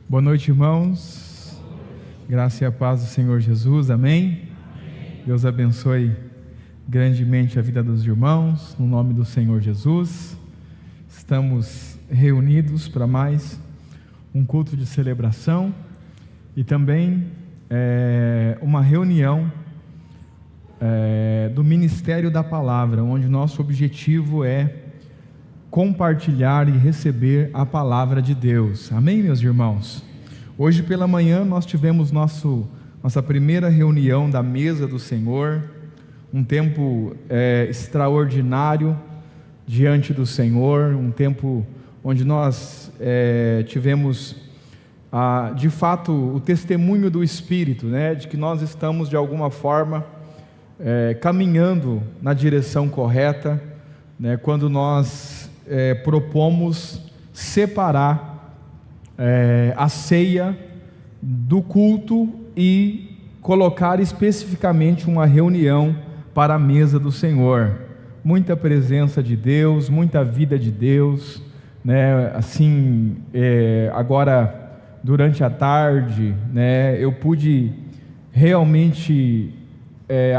Boa noite, irmãos. Graça e a paz do Senhor Jesus, amém? Deus abençoe grandemente a vida dos irmãos, no nome do Senhor Jesus. Estamos reunidos para mais um culto de celebração e também uma reunião do Ministério da Palavra, onde nosso objetivo é compartilhar e receber a palavra de Deus, amém, meus irmãos? Hoje pela manhã nós tivemos nossa primeira reunião da mesa do Senhor, um tempo extraordinário diante do Senhor, um tempo onde nós tivemos de fato o testemunho do Espírito, de que nós estamos de alguma forma caminhando na direção correta, quando nós propomos separar a ceia do culto e colocar especificamente uma reunião para a mesa do Senhor. Muita presença de Deus, muita vida de Deus, assim, agora durante a tarde, eu pude realmente,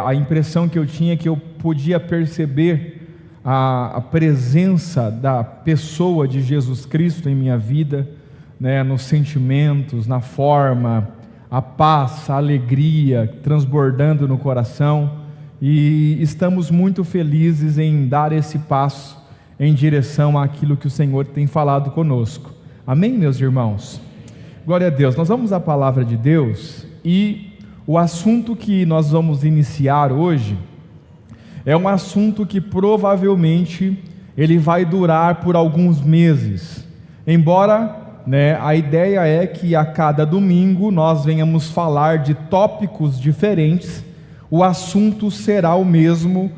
a impressão que eu tinha é que eu podia perceber a presença da pessoa de Jesus Cristo em minha vida, nos sentimentos, na forma, a paz, a alegria transbordando no coração, e estamos muito felizes em dar esse passo em direção àquilo que o Senhor tem falado conosco, amém, meus irmãos? Glória a Deus. Nós vamos à palavra de Deus, e o assunto que nós vamos iniciar hoje é um assunto que provavelmente ele vai durar por alguns meses, embora a ideia é que a cada domingo nós venhamos falar de tópicos diferentes, o assunto será o mesmo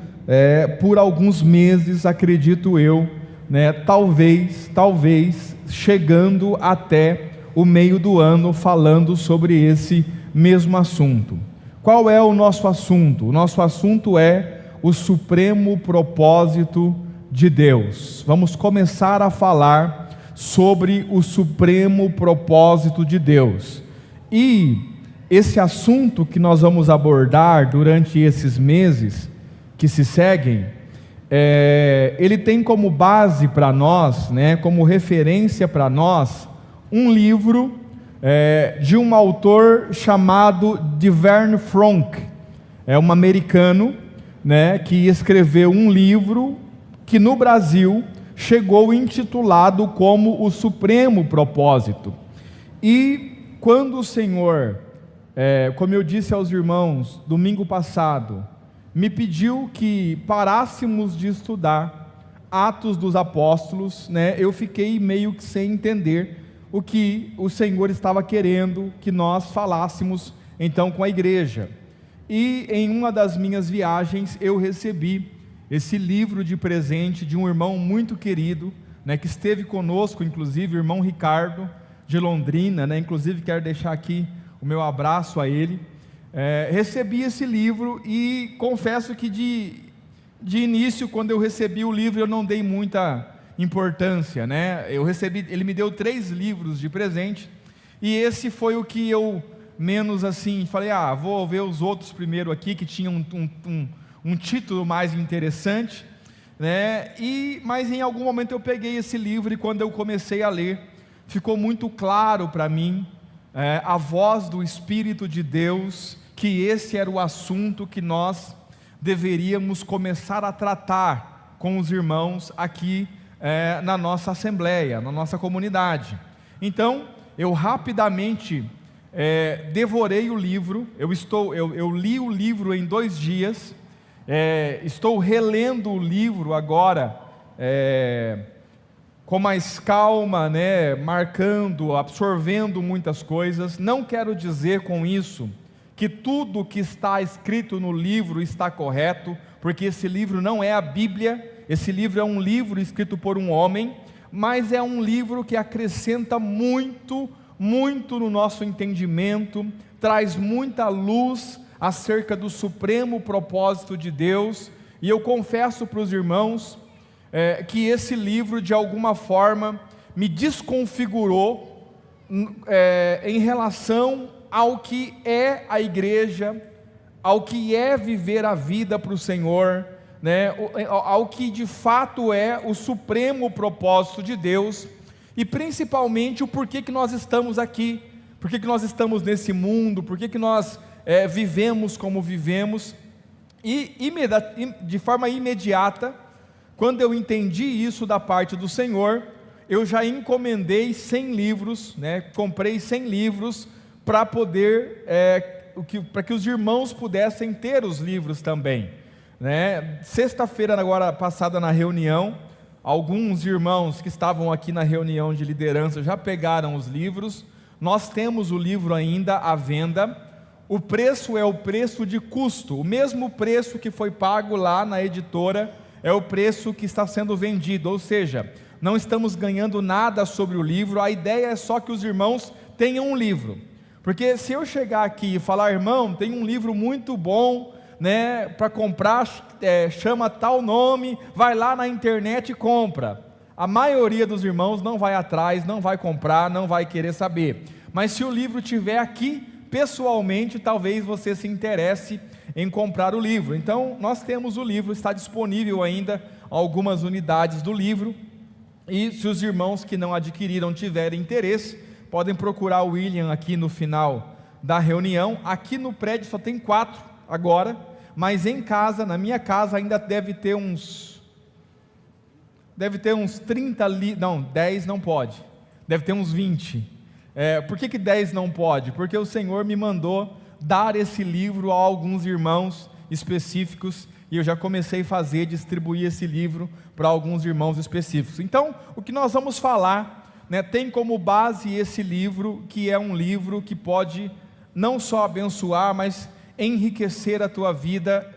por alguns meses, acredito eu, talvez chegando até o meio do ano falando sobre esse mesmo assunto. Qual é o nosso assunto? O nosso assunto é o supremo propósito de Deus. Vamos começar a falar sobre o supremo propósito de Deus. E esse assunto que nós vamos abordar durante esses meses que se seguem, ele tem como base para nós, como referência para nós, um livro de um autor chamado Verne Fronk. É um americano, que escreveu um livro que no Brasil chegou intitulado como o Supremo Propósito. E quando o Senhor, como eu disse aos irmãos domingo passado, me pediu que parássemos de estudar Atos dos Apóstolos, eu fiquei meio que sem entender o que o Senhor estava querendo que nós falássemos então com a igreja. E em uma das minhas viagens eu recebi esse livro de presente de um irmão muito querido, que esteve conosco, inclusive o irmão Ricardo de Londrina, inclusive quero deixar aqui o meu abraço a ele. Recebi esse livro e confesso que de início, quando eu recebi o livro, eu não dei muita importância, ele me deu 3 livros de presente, e esse foi o que eu menos assim, falei, vou ver os outros primeiro aqui, que tinham um título mais interessante, mas em algum momento eu peguei esse livro, e quando eu comecei a ler, ficou muito claro para mim, a voz do Espírito de Deus, que esse era o assunto que nós deveríamos começar a tratar com os irmãos aqui na nossa assembleia, na nossa comunidade. Então, eu rapidamente devorei o livro, eu li o livro em 2 dias, estou relendo o livro agora, com mais calma, marcando, absorvendo muitas coisas. Não quero dizer com isso que tudo que está escrito no livro está correto, porque esse livro não é a Bíblia, esse livro é um livro escrito por um homem, mas é um livro que acrescenta muito no nosso entendimento, traz muita luz acerca do supremo propósito de Deus, e eu confesso para os irmãos que esse livro de alguma forma me desconfigurou em relação ao que é a igreja, ao que é viver a vida para o Senhor, né, ao que de fato é o supremo propósito de Deus, e principalmente o porquê que nós estamos aqui, porquê que nós estamos nesse mundo, porquê que nós vivemos como vivemos. E de forma imediata, quando eu entendi isso da parte do Senhor, eu já encomendei 100 livros, né, comprei 100 livros para poder, para que os irmãos pudessem ter os livros também, né? Sexta-feira agora passada na reunião, alguns irmãos que estavam aqui na reunião de liderança já pegaram os livros. Nós temos o livro ainda à venda. O preço é o preço de custo, o mesmo preço que foi pago lá na editora é o preço que está sendo vendido, ou seja, não estamos ganhando nada sobre o livro. A ideia é só que os irmãos tenham um livro, porque se eu chegar aqui e falar, irmão, tem um livro muito bom, né, para comprar, chama tal nome, vai lá na internet e compra, a maioria dos irmãos não vai atrás, não vai comprar, não vai querer saber. Mas se o livro estiver aqui pessoalmente, talvez você se interesse em comprar o livro. Então nós temos o livro, está disponível ainda algumas unidades do livro, e se os irmãos que não adquiriram tiverem interesse, podem procurar o William aqui no final da reunião. Aqui no prédio só tem 4 agora, mas em casa, na minha casa, ainda deve ter uns 30 não, 10 não pode, deve ter uns 20. Por que 10 não pode? Porque o Senhor me mandou dar esse livro a alguns irmãos específicos, e eu já comecei a distribuir esse livro para alguns irmãos específicos. Então, o que nós vamos falar, né, tem como base esse livro, que é um livro que pode não só abençoar, mas enriquecer a tua vida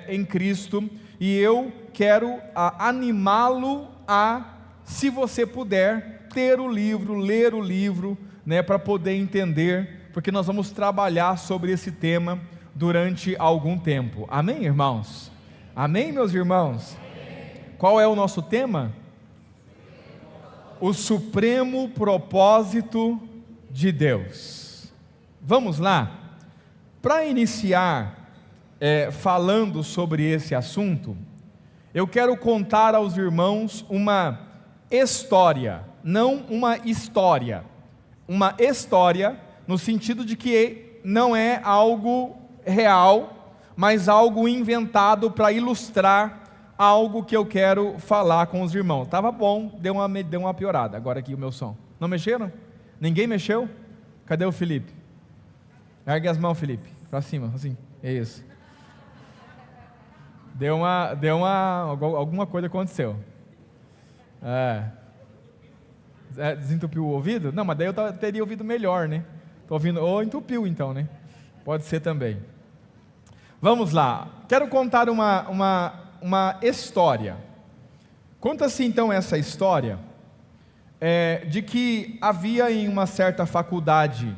em Cristo, e eu quero animá-lo a, se você puder, ter o livro, ler o livro, né, para poder entender, porque nós vamos trabalhar sobre esse tema durante algum tempo. Amém, irmãos? Amém, meus irmãos? Amém. Qual é o nosso tema? O supremo propósito de Deus. Vamos lá? Para iniciar falando sobre esse assunto, eu quero contar aos irmãos uma história, não uma história, uma história no sentido de que não é algo real, mas algo inventado para ilustrar algo que eu quero falar com os irmãos. Estava bom, deu uma piorada agora aqui o meu som. Não mexeram? Ninguém mexeu? Cadê o Felipe? Ergue as mãos, Felipe, para cima, assim, é isso. Alguma coisa aconteceu. Desentupiu o ouvido? Não, mas daí eu teria ouvido melhor, né? Estou ouvindo, ou entupiu então, né? Pode ser também. Vamos lá, quero contar uma história. Conta-se então essa história de que havia em uma certa faculdade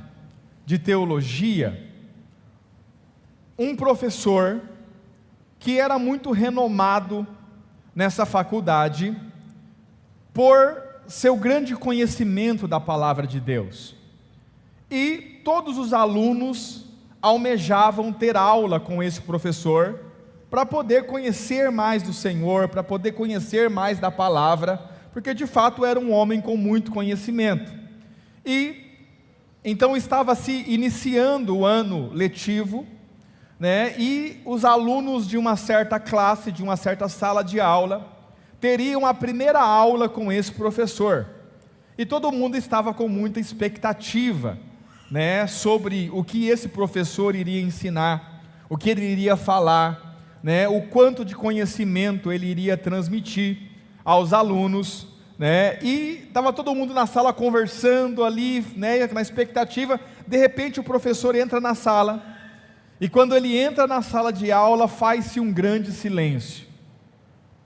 de teologia um professor que era muito renomado nessa faculdade por seu grande conhecimento da palavra de Deus, e todos os alunos almejavam ter aula com esse professor para poder conhecer mais do Senhor, para poder conhecer mais da palavra, porque de fato era um homem com muito conhecimento. E então estava se iniciando o ano letivo, né, e os alunos de uma certa classe, de uma certa sala de aula, teriam a primeira aula com esse professor, e todo mundo estava com muita expectativa, né, sobre o que esse professor iria ensinar, o que ele iria falar, né, o quanto de conhecimento ele iria transmitir aos alunos, né, e estava todo mundo na sala conversando ali, né, na expectativa. De repente o professor entra na sala, e quando ele entra na sala de aula, faz-se um grande silêncio.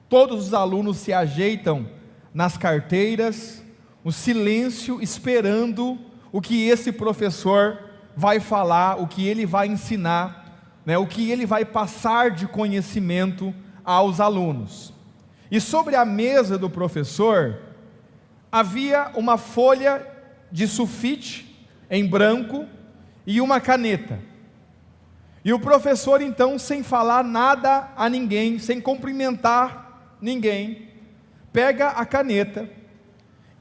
Todos os alunos se ajeitam nas carteiras, o silêncio, esperando o que esse professor vai falar, o que ele vai ensinar, né, o que ele vai passar de conhecimento aos alunos. E sobre a mesa do professor havia uma folha de sulfite em branco e uma caneta. E o professor então, sem falar nada a ninguém, sem cumprimentar ninguém, pega a caneta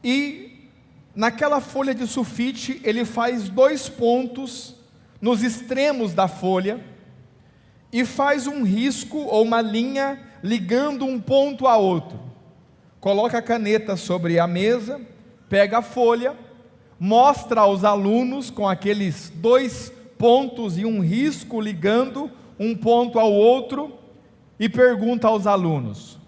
e naquela folha de sulfite ele faz 2 pontos nos extremos da folha e faz um risco ou uma linha ligando um ponto a outro. Coloca a caneta sobre a mesa, pega a folha, mostra aos alunos com aqueles 2 pontos e um risco ligando um ponto ao outro e pergunta aos alunos: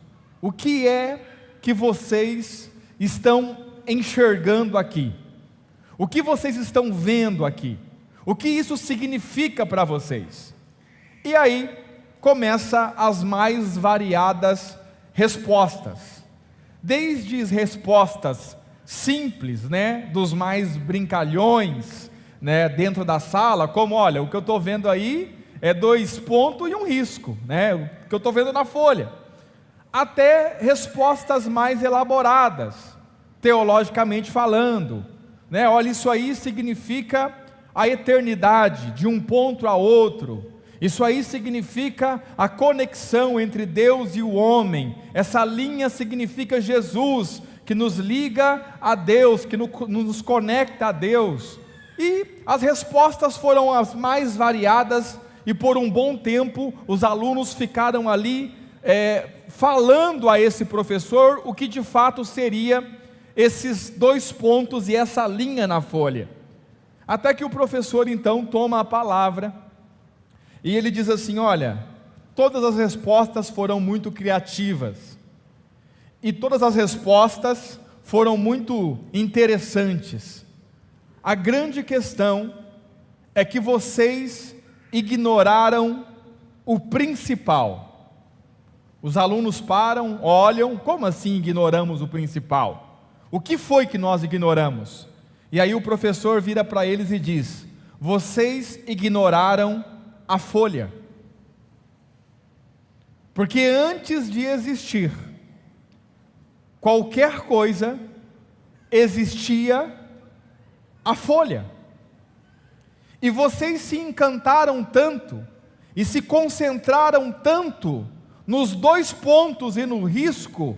o que é que vocês estão enxergando aqui? O que vocês estão vendo aqui? O que isso significa para vocês? E aí começa as mais variadas respostas, desde as respostas simples, dos mais brincalhões, dentro da sala, como, olha, o que eu estou vendo aí é 2 pontos e um risco, o que eu estou vendo na folha, até respostas mais elaboradas, teologicamente falando, olha, isso aí significa a eternidade, de um ponto a outro, isso aí significa a conexão entre Deus e o homem, essa linha significa Jesus, que nos liga a Deus, que nos conecta a Deus. E as respostas foram as mais variadas, e por um bom tempo os alunos ficaram ali falando a esse professor o que de fato seria esses 2 pontos e essa linha na folha, até que o professor então toma a palavra e ele diz assim: olha, todas as respostas foram muito criativas, e todas as respostas foram muito interessantes. A grande questão é que vocês ignoraram o principal. Os alunos param, olham: como assim ignoramos o principal? O que foi que nós ignoramos? E aí o professor vira para eles e diz: vocês ignoraram a folha. Porque antes de existir qualquer coisa, existia a folha. E vocês se encantaram tanto e se concentraram tanto nos 2 pontos e no risco,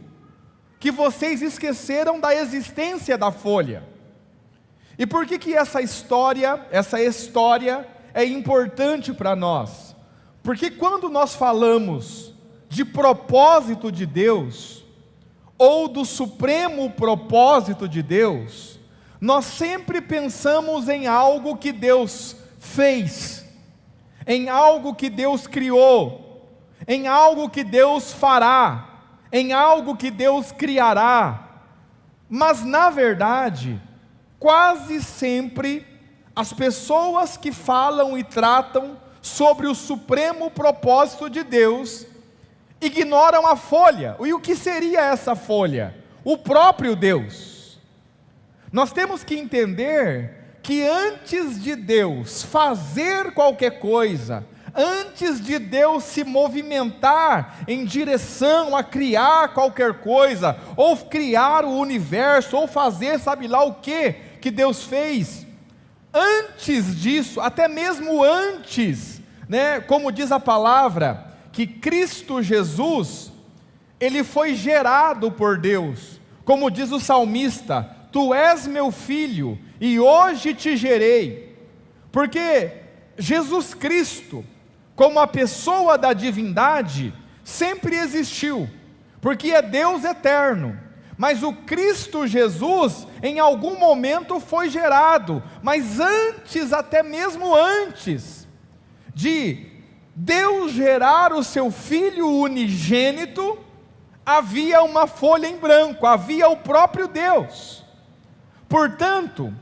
que vocês esqueceram da existência da folha. E por que essa história é importante para nós? Porque quando nós falamos de propósito de Deus, ou do supremo propósito de Deus, nós sempre pensamos em algo que Deus fez, em algo que Deus criou, em algo que Deus fará, em algo que Deus criará. Mas na verdade, quase sempre as pessoas que falam e tratam sobre o supremo propósito de Deus ignoram a folha. E o que seria essa folha? O próprio Deus. Nós temos que entender que antes de Deus fazer qualquer coisa, antes de Deus se movimentar em direção a criar qualquer coisa, ou criar o universo, ou fazer sabe lá o que Deus fez, antes disso, até mesmo antes, como diz a palavra, que Cristo Jesus, ele foi gerado por Deus, como diz o salmista: tu és meu filho, e hoje te gerei. Porque Jesus Cristo, como a pessoa da divindade, sempre existiu, porque é Deus eterno. Mas o Cristo Jesus, em algum momento foi gerado, mas antes, até mesmo antes de Deus gerar o seu Filho unigênito, havia uma folha em branco, havia o próprio Deus. Portanto,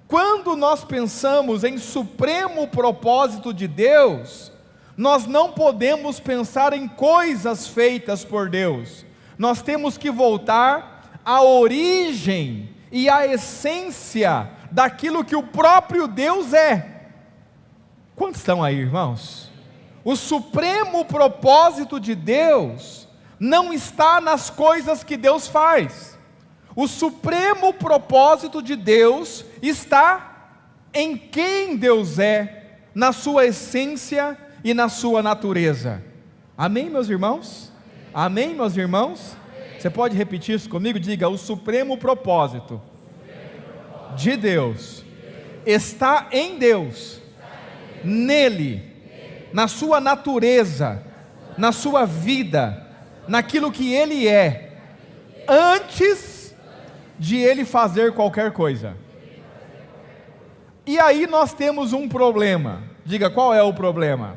quando nós pensamos em supremo propósito de Deus, nós não podemos pensar em coisas feitas por Deus, nós temos que voltar à origem e à essência daquilo que o próprio Deus é. Quantos estão aí, irmãos? O supremo propósito de Deus não está nas coisas que Deus faz. O supremo propósito de Deus está em quem Deus é, na sua essência e na sua natureza. Amém, meus irmãos? Amém, meus irmãos? Você pode repetir isso comigo? Diga: o supremo propósito de Deus está em Deus, nele, na sua natureza, na sua vida, naquilo que Ele é, antes de Ele fazer qualquer coisa. E aí nós temos um problema. Diga: qual é o problema?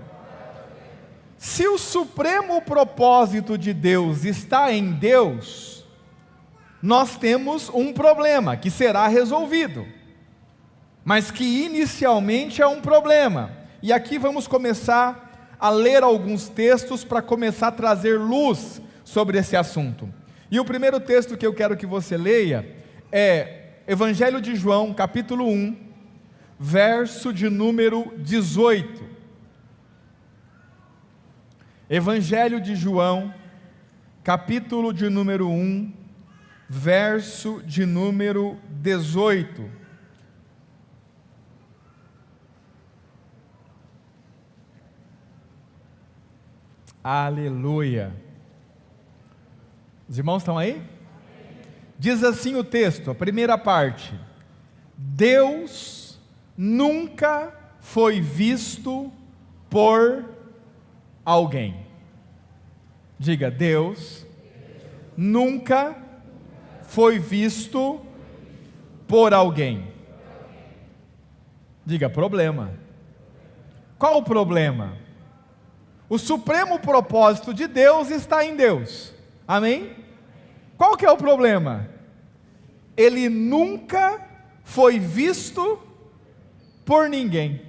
Se o supremo propósito de Deus está em Deus, nós temos um problema que será resolvido, mas que inicialmente é um problema. E aqui vamos começar a ler alguns textos para começar a trazer luz sobre esse assunto. E o primeiro texto que eu quero que você leia é Evangelho de João, capítulo 1, verso de número 18. Evangelho de João, capítulo de número 1, verso de número 18. Aleluia. Os irmãos estão aí? Diz assim o texto, a primeira parte: Deus nunca foi visto por alguém. Diga: Deus nunca foi visto por alguém. Diga: problema. Qual o problema? O supremo propósito de Deus está em Deus. Amém? Qual que é o problema? Ele nunca foi visto por ninguém.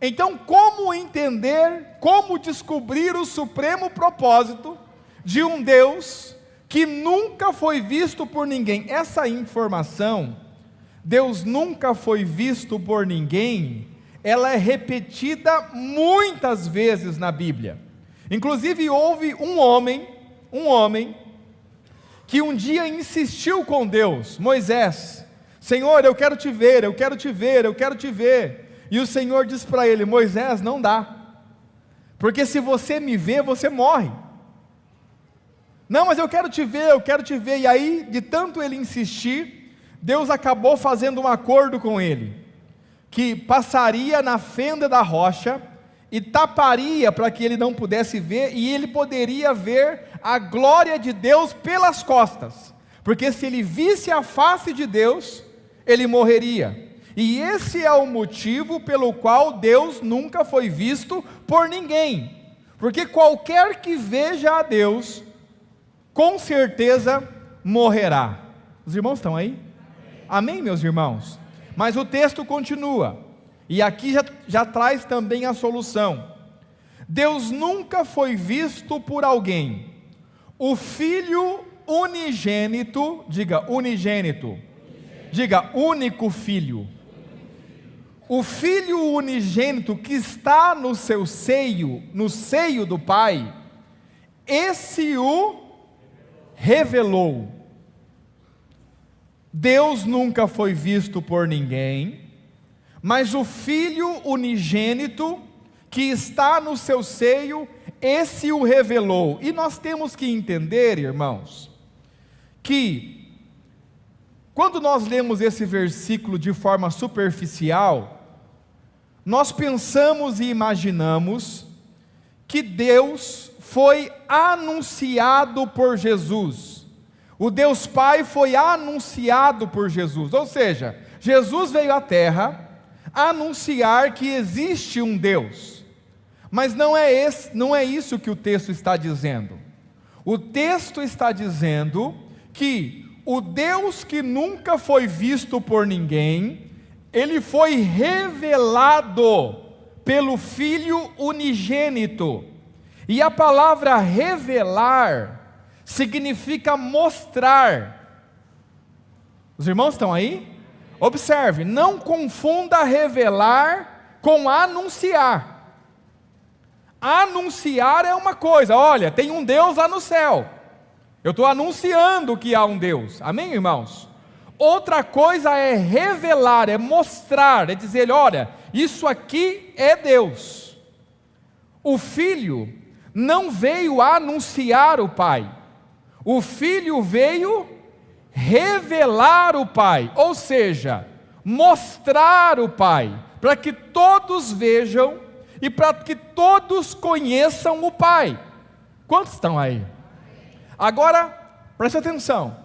Então, como entender, como descobrir o supremo propósito de um Deus que nunca foi visto por ninguém? Essa informação, Deus nunca foi visto por ninguém, ela é repetida muitas vezes na Bíblia. Inclusive houve um homem que um dia insistiu com Deus, Moisés: Senhor, eu quero te ver, eu quero te ver, eu quero te ver. E o Senhor diz para ele: Moisés, não dá, porque se você me vê, você morre. Não, mas eu quero te ver, eu quero te ver. E aí, de tanto ele insistir, Deus acabou fazendo um acordo com ele, que passaria na fenda da rocha e taparia para que ele não pudesse ver, e ele poderia ver a glória de Deus pelas costas, porque se ele visse a face de Deus, ele morreria. E esse é o motivo pelo qual Deus nunca foi visto por ninguém, porque qualquer que veja a Deus, com certeza morrerá. Os irmãos estão aí? Amém, meus irmãos? Mas o texto continua, e aqui já traz também a solução. Deus nunca foi visto por alguém. O Filho unigênito, diga unigênito, diga único Filho. O Filho unigênito que está no seu seio, no seio do Pai, esse o revelou. Deus nunca foi visto por ninguém, mas o Filho unigênito que está no seu seio, esse o revelou. E nós temos que entender, irmãos, que quando nós lemos esse versículo de forma superficial, nós pensamos e imaginamos que Deus foi anunciado por Jesus. O Deus Pai foi anunciado por Jesus, ou seja, Jesus veio à terra anunciar que existe um Deus. Mas não é isso que o texto está dizendo. O texto está dizendo que o Deus que nunca foi visto por ninguém, ele foi revelado pelo Filho unigênito. E a palavra revelar significa mostrar. Os irmãos estão aí? Observe, não confunda revelar com anunciar. Anunciar é uma coisa: olha, tem um Deus lá no céu. Eu estou anunciando que há um Deus. Amém, irmãos? Outra coisa é revelar, é mostrar, é dizer: olha, isso aqui é Deus. O Filho não veio anunciar o Pai. O Filho veio revelar o Pai, ou seja, mostrar o Pai, para que todos vejam e para que todos conheçam o Pai. Quantos estão aí? Agora, preste atenção.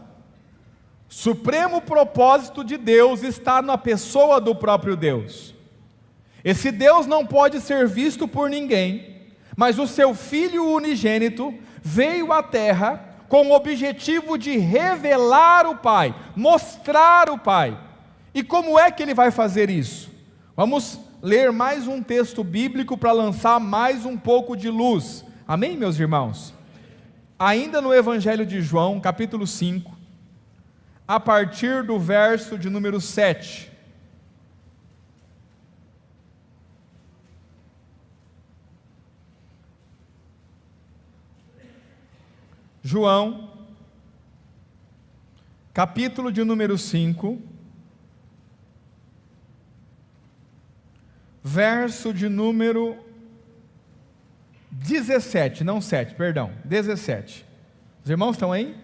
Supremo propósito de Deus está na pessoa do próprio Deus. Esse Deus não pode ser visto por ninguém, mas o seu Filho unigênito veio à terra com o objetivo de revelar o Pai, mostrar o Pai. E como é que ele vai fazer isso? Vamos ler mais um texto bíblico para lançar mais um pouco de luz. Amém, meus irmãos? Ainda no Evangelho de João, capítulo 5, a partir do verso de número 7. João, capítulo de número 5, verso de número 17, não 7, perdão, 17. Os irmãos estão aí?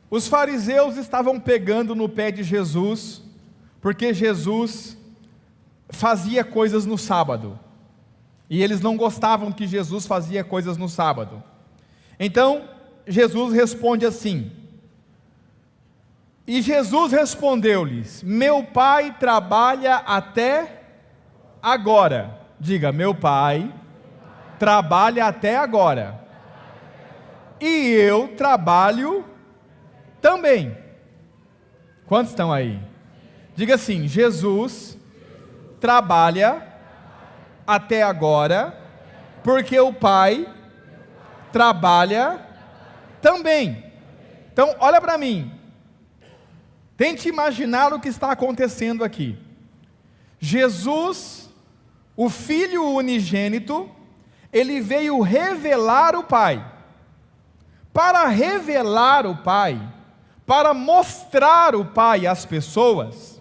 Os fariseus estavam pegando no pé de Jesus, porque Jesus fazia coisas no sábado, e eles não gostavam que Jesus fazia coisas no sábado. Então, Jesus responde assim, e Jesus respondeu-lhes: meu Pai trabalha até agora. Diga: meu Pai trabalha até agora, e eu trabalho também. Quantos estão aí? Diga assim: Jesus trabalha até agora, porque o Pai trabalha também. Então, olha para mim, tente imaginar o que está acontecendo aqui. Jesus, o Filho unigênito, ele veio revelar o Pai. Para revelar o Pai, para mostrar o Pai às pessoas,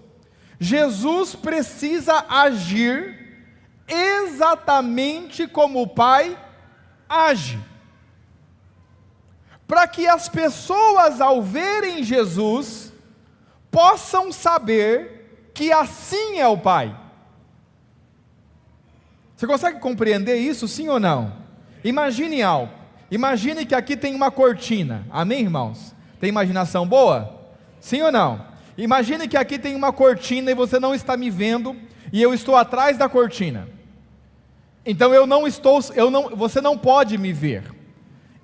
Jesus precisa agir exatamente como o Pai age. Para que as pessoas, ao verem Jesus, possam saber que assim é o Pai. Você consegue compreender isso, sim ou não? Imagine algo. Imagine que aqui tem uma cortina. Amém, irmãos? Tem imaginação boa? Sim ou não? Imagine que aqui tem uma cortina e você não está me vendo e eu estou atrás da cortina. Então você não pode me ver.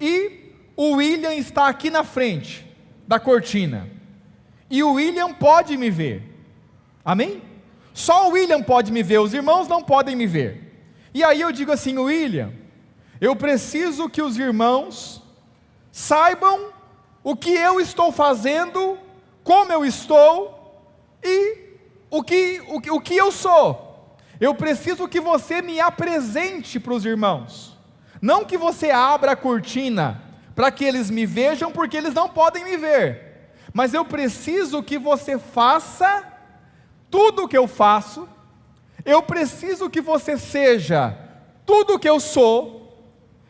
E o William está aqui na frente da cortina. E o William pode me ver. Amém? Só o William pode me ver, os irmãos não podem me ver. E aí eu digo assim: William, eu preciso que os irmãos saibam o que eu estou fazendo, como eu estou e o que eu sou. Eu preciso que você me apresente para os irmãos. Não que você abra a cortina para que eles me vejam, porque eles não podem me ver. Mas eu preciso que você faça tudo o que eu faço. Eu preciso que você seja tudo o que eu sou.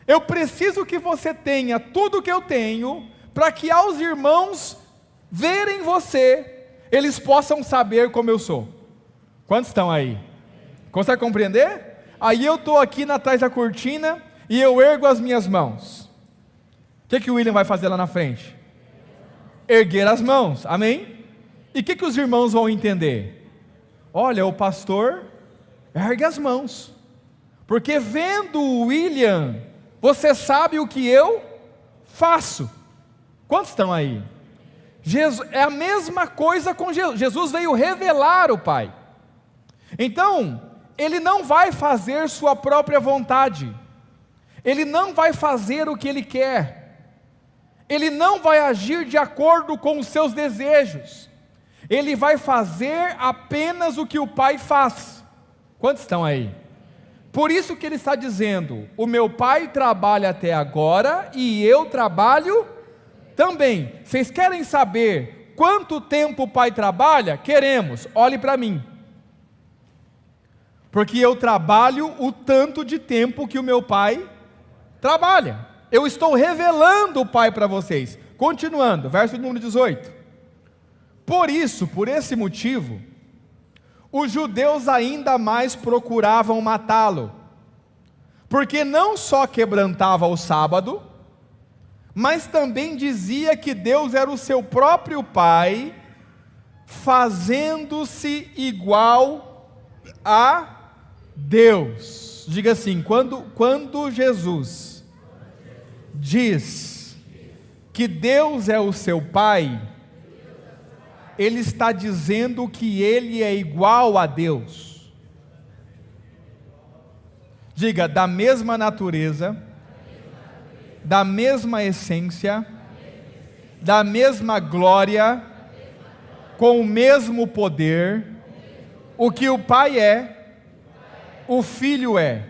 Eu preciso que você tenha tudo o que eu tenho, para que aos irmãos verem você, eles possam saber como eu sou. Quantos estão aí? Consegue compreender? Aí eu estou aqui atrás da cortina e eu ergo as minhas mãos. O que o William vai fazer lá na frente? Erguer as mãos, amém? E o que os irmãos vão entender? Olha, o pastor ergue as mãos, porque vendo o William, você sabe o que eu faço. Quantos estão aí? É a mesma coisa com Jesus. Jesus veio revelar o Pai. Então, Ele não vai fazer sua própria vontade. Ele não vai fazer o que Ele quer. Ele não vai agir de acordo com os seus desejos. Ele vai fazer apenas o que o Pai faz. Quantos estão aí? Por isso que ele está dizendo: o meu pai trabalha até agora e eu trabalho também. Vocês querem saber quanto tempo o pai trabalha? Queremos. Olhe para mim. Porque eu trabalho o tanto de tempo que o meu pai trabalha. Eu estou revelando o pai para vocês. Continuando, verso número 18. Por isso, por esse motivo, os judeus ainda mais procuravam matá-lo, porque não só quebrantava o sábado, mas também dizia que Deus era o seu próprio Pai, fazendo-se igual a Deus. Diga assim: quando Jesus diz que Deus é o seu Pai, ele está dizendo que ele é igual a Deus. Diga: da mesma natureza, da mesma essência, da mesma glória, com o mesmo poder. O que o Pai é, o Filho é.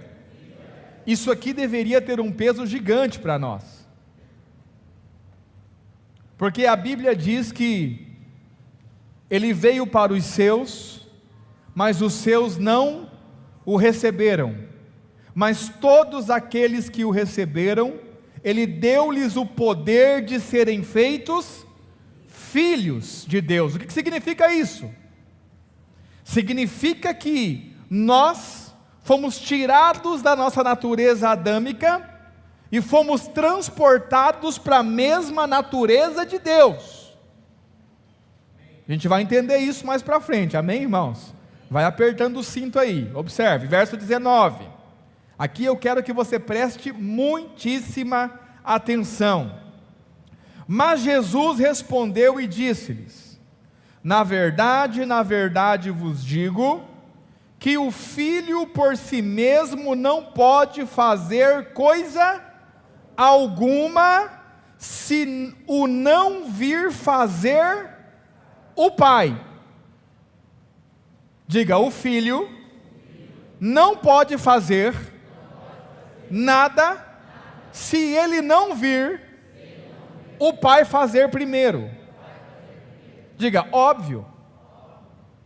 Isso aqui deveria ter um peso gigante para nós, porque a Bíblia diz que ele veio para os seus, mas os seus não o receberam. Mas todos aqueles que o receberam, ele deu-lhes o poder de serem feitos filhos de Deus. O que significa isso? Significa que nós fomos tirados da nossa natureza adâmica e fomos transportados para a mesma natureza de Deus. A gente vai entender isso mais para frente, amém, irmãos? Vai apertando o cinto aí. Observe, verso 19. Aqui eu quero que você preste muitíssima atenção. Mas Jesus respondeu e disse-lhes: na verdade vos digo, que o Filho por si mesmo não pode fazer coisa alguma, se o não vir fazer o Pai. Diga: o Filho não pode fazer nada se ele não vir o Pai fazer primeiro. Diga: óbvio.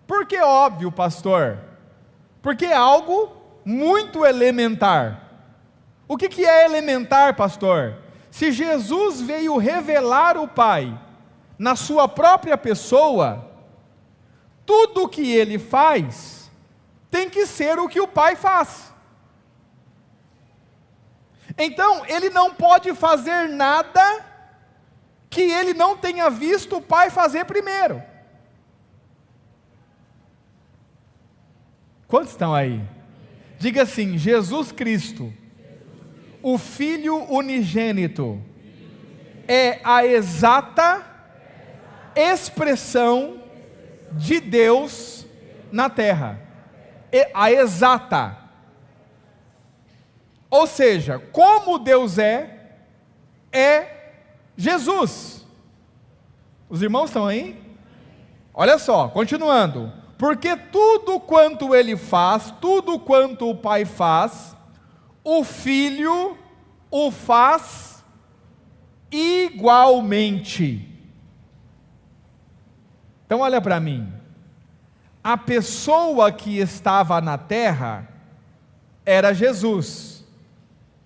Por que óbvio, pastor? Porque é algo muito elementar. O que é elementar, pastor? Se Jesus veio revelar o Pai na sua própria pessoa, tudo o que ele faz tem que ser o que o Pai faz. Então, ele não pode fazer nada que ele não tenha visto o Pai fazer primeiro. Quantos estão aí? Diga assim: Jesus Cristo, o Filho unigênito, é a exata expressão de Deus na terra. A exata. Ou seja, como Deus é Jesus. Os irmãos estão aí? Olha só, continuando. Porque tudo quanto ele faz, tudo quanto o Pai faz, o Filho o faz igualmente. Então olha para mim. A pessoa que estava na terra era Jesus.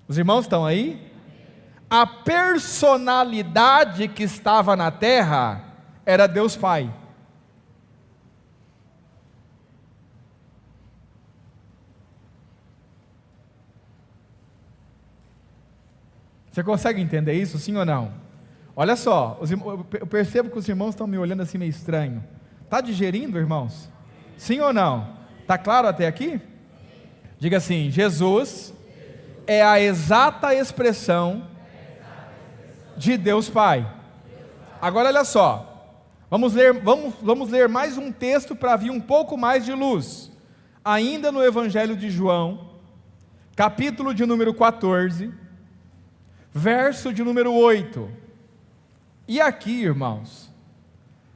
Os irmãos estão aí? A personalidade que estava na terra era Deus Pai. Você consegue entender isso, sim ou não? Olha só, eu percebo que os irmãos estão me olhando assim meio estranho. Está digerindo, irmãos? Sim ou não? Está claro até aqui? Diga assim: Jesus é a exata expressão de Deus Pai. Agora olha só, vamos ler mais um texto para vir um pouco mais de luz. Ainda no Evangelho de João, capítulo de número 14, verso de número 8. E aqui, irmãos,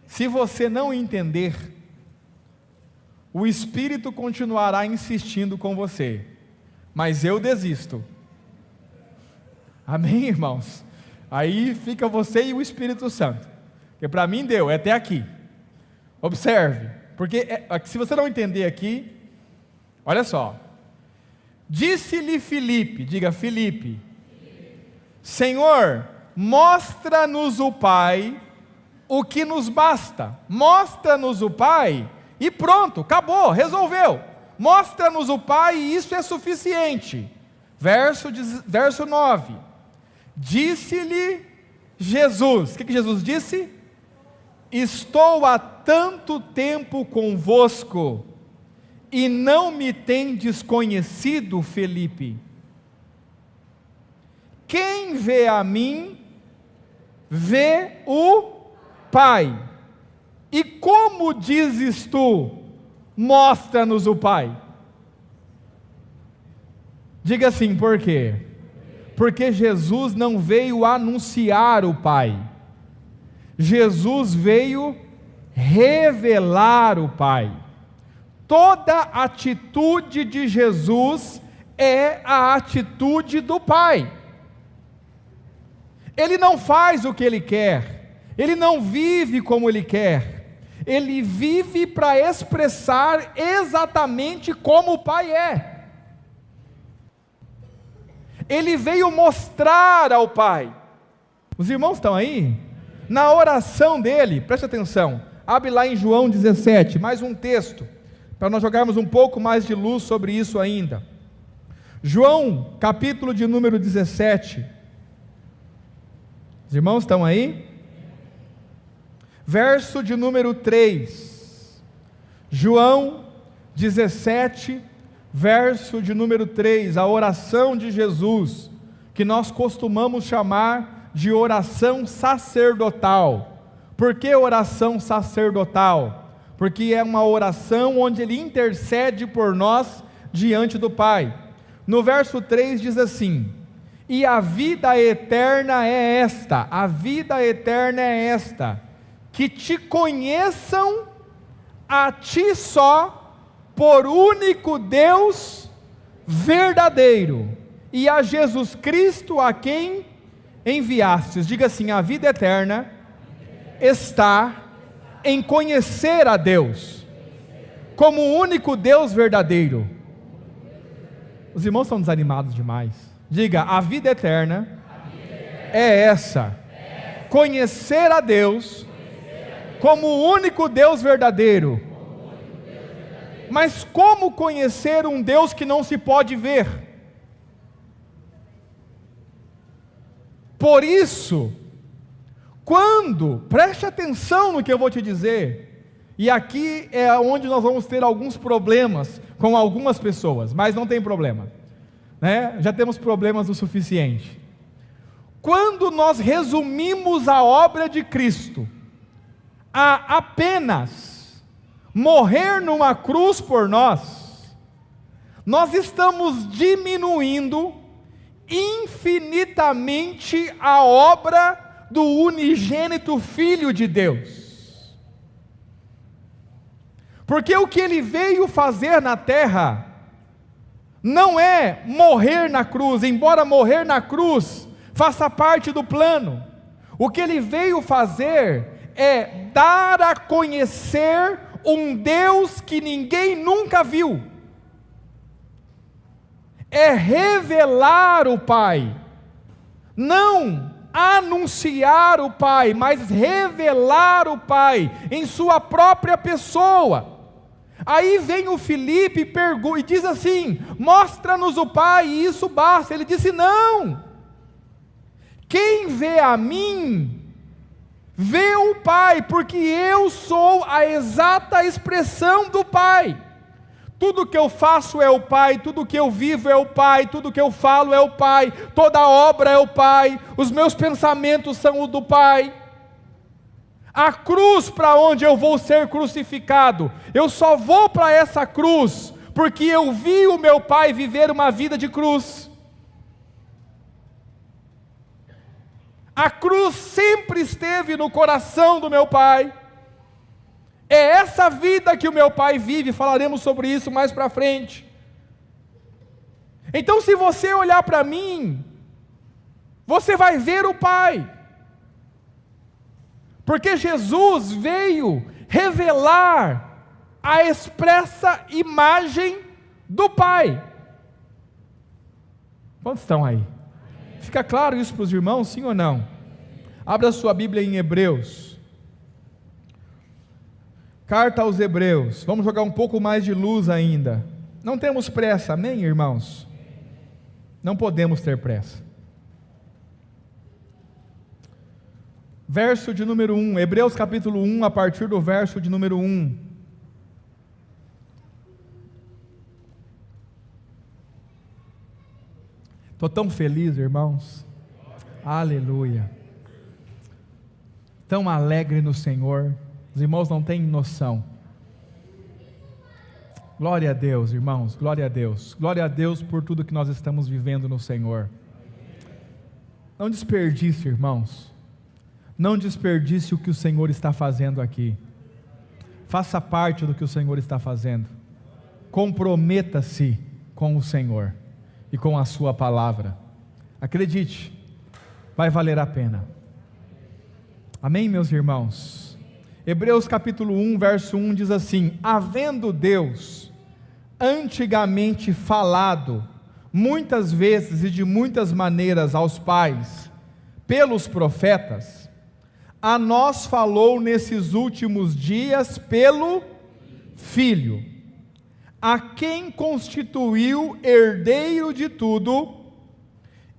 se você não entender, o Espírito continuará insistindo com você. mas eu desisto. Amém, irmãos? Aí fica você e o Espírito Santo, porque para mim deu, é até aqui. Observe, porque se você não entender aqui, olha só. Disse-lhe Filipe, diga Filipe, Senhor, mostra-nos o Pai, o que nos basta. Mostra-nos o Pai e pronto, acabou, resolveu. Mostra-nos o Pai e isso é suficiente. Verso 9. Disse-lhe Jesus, o que Jesus disse? Estou há tanto tempo convosco e não me tendes conhecido, Filipe. Quem vê a mim, vê o Pai. E como dizes tu, mostra-nos o Pai? Diga assim, por quê? Porque Jesus não veio anunciar o Pai. Jesus veio revelar o Pai. Toda atitude de Jesus é a atitude do Pai. Ele não faz o que Ele quer, Ele não vive como Ele quer, Ele vive para expressar exatamente como o Pai é. Ele veio mostrar ao Pai. Os irmãos estão aí? Na oração dele, preste atenção, abre lá em João 17, mais um texto, para nós jogarmos um pouco mais de luz sobre isso ainda. João, capítulo de número 17, os irmãos estão aí? Verso de número 3, João 17, verso de número 3, a oração de Jesus, que nós costumamos chamar de oração sacerdotal. Por que oração sacerdotal? Porque é uma oração onde Ele intercede por nós diante do Pai. No verso 3 diz assim: e a vida eterna é esta, a vida eterna é esta, que te conheçam a ti só, por único Deus verdadeiro, e a Jesus Cristo a quem enviastes. Diga assim: a vida eterna está em conhecer a Deus como o único Deus verdadeiro. Os irmãos estão desanimados demais. Diga: a vida eterna é essa, conhecer a Deus como o único Deus verdadeiro. Mas como conhecer um Deus que não se pode ver? Por isso, preste atenção no que eu vou te dizer, e aqui é onde nós vamos ter alguns problemas com algumas pessoas, mas não tem problema, né? Já temos problemas o suficiente. Quando nós resumimos a obra de Cristo a apenas morrer numa cruz por nós, nós estamos diminuindo infinitamente a obra do unigênito Filho de Deus. Porque o que Ele veio fazer na terra não é morrer na cruz, embora morrer na cruz faça parte do plano. O que Ele veio fazer é dar a conhecer um Deus que ninguém nunca viu. É revelar o Pai, não anunciar o Pai, mas revelar o Pai em sua própria pessoa. Aí vem o Filipe e diz assim: mostra-nos o Pai e isso basta. Ele disse: não, quem vê a mim, vê o Pai, porque eu sou a exata expressão do Pai. Tudo que eu faço é o Pai, tudo que eu vivo é o Pai, tudo que eu falo é o Pai, toda obra é o Pai, os meus pensamentos são o do Pai. A cruz para onde eu vou ser crucificado, eu só vou para essa cruz, porque eu vi o meu Pai viver uma vida de cruz. A cruz sempre esteve no coração do meu Pai. É essa vida que o meu Pai vive, falaremos sobre isso mais para frente. Então, se você olhar para mim, você vai ver o Pai, porque Jesus veio revelar a expressa imagem do Pai. Quantos estão aí? Fica claro isso para os irmãos, sim ou não? Abra sua Bíblia em Hebreus, carta aos Hebreus. Vamos jogar um pouco mais de luz ainda. Não temos pressa, amém, irmãos? Não podemos ter pressa. Verso de número 1, Hebreus capítulo 1, a partir do verso de número 1. Estou tão feliz, irmãos. Aleluia. Tão alegre no Senhor. Os irmãos não têm noção. Glória a Deus, irmãos, glória a Deus. Glória a Deus por tudo que nós estamos vivendo no Senhor. Não desperdice, irmãos. Não desperdice o que o Senhor está fazendo aqui. Faça parte do que o Senhor está fazendo. Comprometa-se com o Senhor e com a sua palavra. Acredite, vai valer a pena. Amém, meus irmãos? Hebreus capítulo 1, verso 1 diz assim: havendo Deus antigamente falado, muitas vezes e de muitas maneiras aos pais, pelos profetas, a nós falou nesses últimos dias pelo Filho, a quem constituiu herdeiro de tudo,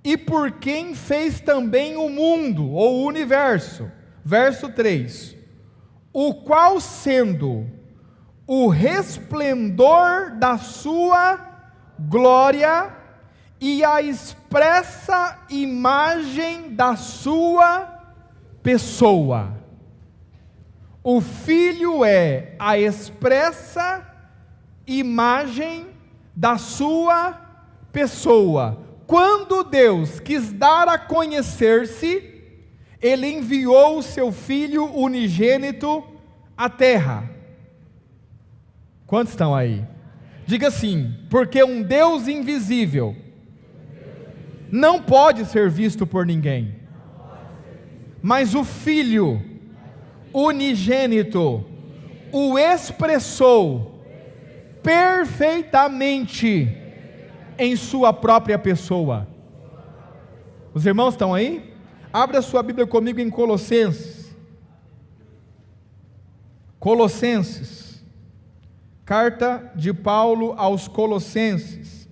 e por quem fez também o mundo, ou o universo. Verso 3, o qual sendo o resplendor da sua glória, e a expressa imagem da sua pessoa. O Filho é a expressa imagem da sua pessoa. Quando Deus quis dar a conhecer-se, Ele enviou o seu Filho unigênito à terra. Quantos estão aí? Diga assim: porque um Deus invisível não pode ser visto por ninguém, mas o Filho unigênito o expressou perfeitamente em sua própria pessoa. Os irmãos estão aí? Abra sua Bíblia comigo em Colossenses. Colossenses, carta de Paulo aos Colossenses,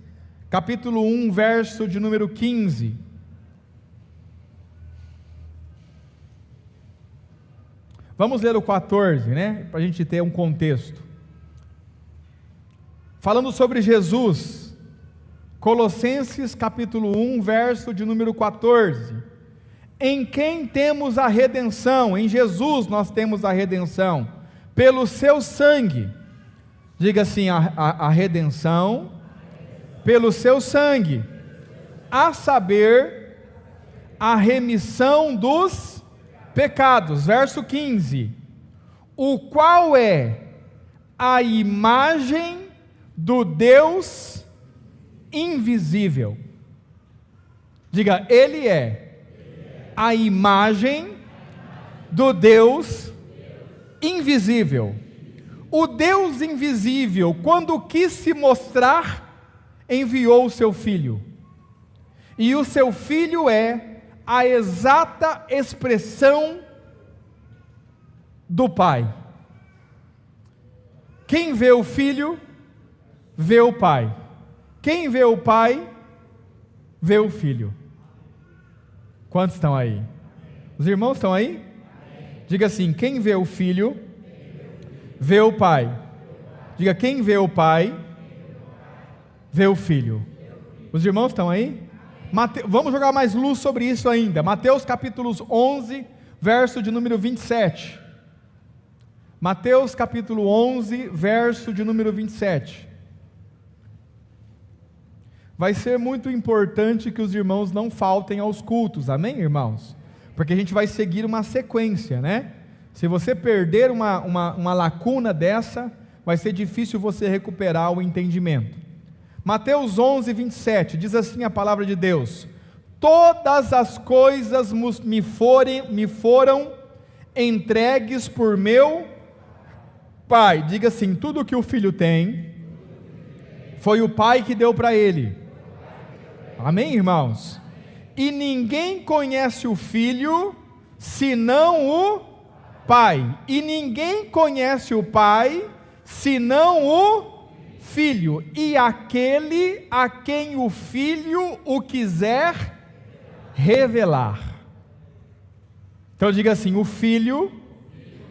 capítulo 1, verso de número 15. Vamos ler o 14, né? Para a gente ter um contexto. Falando sobre Jesus, Colossenses capítulo 1, verso de número 14. Em quem temos a redenção, em Jesus nós temos a redenção, pelo seu sangue. Diga assim: a redenção pelo seu sangue, a saber, a remissão dos pecados. Verso 15, o qual é a imagem do Deus invisível. Diga: Ele é a imagem do Deus invisível. O Deus invisível, quando quis se mostrar, enviou o seu Filho. E o seu Filho é a exata expressão do Pai. Quem vê o Filho, vê o Pai. Quem vê o Pai, vê o Filho. Quantos estão aí? Os irmãos estão aí? Diga assim: quem vê o Filho, vê o Pai. Diga: quem vê o Pai, vê o Filho. Os irmãos estão aí? Vamos jogar mais luz sobre isso ainda. Mateus capítulo 11, verso de número 27. Mateus capítulo 11, verso de número 27. Vai ser muito importante que os irmãos não faltem aos cultos, amém, irmãos? Porque a gente vai seguir uma sequência, né? Se você perder uma lacuna dessa, vai ser difícil você recuperar o entendimento. Mateus 11, 27, diz assim a palavra de Deus: todas as coisas me foram entregues por meu Pai. Diga assim: tudo que o Filho tem, foi o Pai que deu para ele. Amém, irmãos? E ninguém conhece o Filho, senão o Pai. E ninguém conhece o Pai, senão o Filho. E aquele a quem o Filho o quiser revelar. Então diga assim: o Filho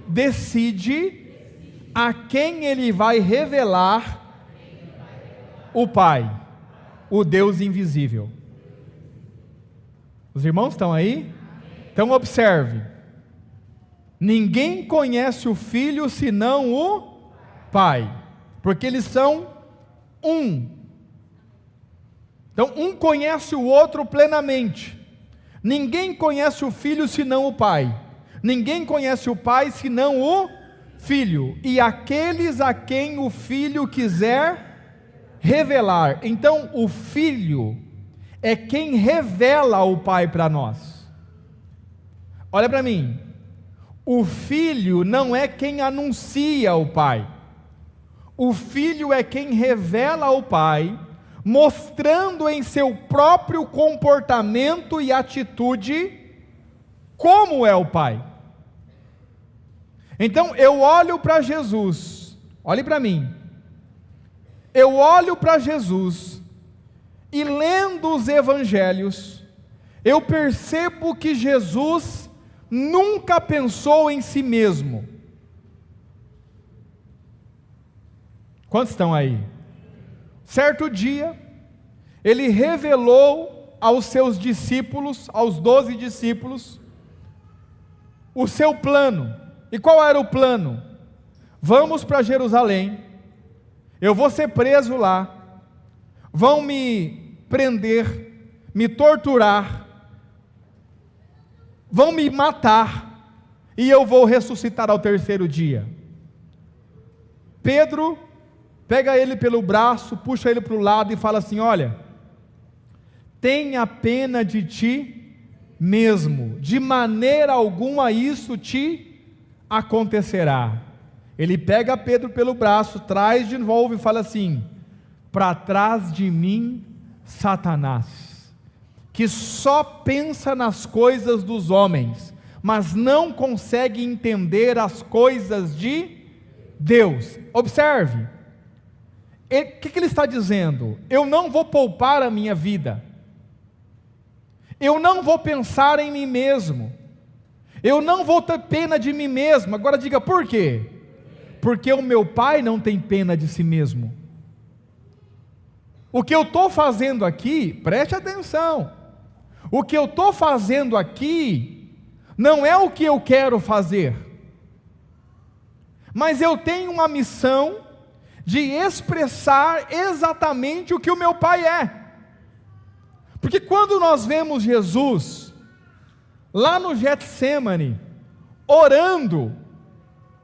decide a quem ele vai revelar o Pai, o Deus invisível. Os irmãos estão aí? Então observe: ninguém conhece o Filho senão o Pai, porque eles são um. Então um conhece o outro plenamente. Ninguém conhece o Filho senão o Pai. Ninguém conhece o Pai senão o Filho. E aqueles a quem o Filho quiser revelar. Então o Filho é quem revela o Pai para nós. Olha para mim. O Filho não é quem anuncia o Pai. O Filho é quem revela o Pai, mostrando em seu próprio comportamento e atitude como é o Pai. Então eu olho para Jesus, olhe para mim, eu olho para Jesus, e lendo os evangelhos, eu percebo que Jesus nunca pensou em si mesmo. Quantos estão aí? Certo dia, ele revelou aos seus discípulos, aos 12 discípulos, o seu plano. E qual era o plano? Vamos para Jerusalém, eu vou ser preso lá, vão me prender, me torturar, vão me matar, e eu vou ressuscitar ao terceiro dia. Pedro pega ele pelo braço, puxa ele para o lado e fala assim: olha, tenha pena de ti mesmo, de maneira alguma isso te acontecerá. Ele pega Pedro pelo braço, traz de novo e fala assim: para trás de mim, Satanás, que só pensa nas coisas dos homens, mas não consegue entender as coisas de Deus. Observe, o que ele está dizendo? Eu não vou poupar a minha vida, eu não vou pensar em mim mesmo, eu não vou ter pena de mim mesmo. Agora diga, por quê? Porque o meu Pai não tem pena de si mesmo. O que eu estou fazendo aqui, preste atenção, o que eu estou fazendo aqui, não é o que eu quero fazer, mas eu tenho uma missão de expressar exatamente o que o meu Pai é. Porque quando nós vemos Jesus lá no Getsêmani, orando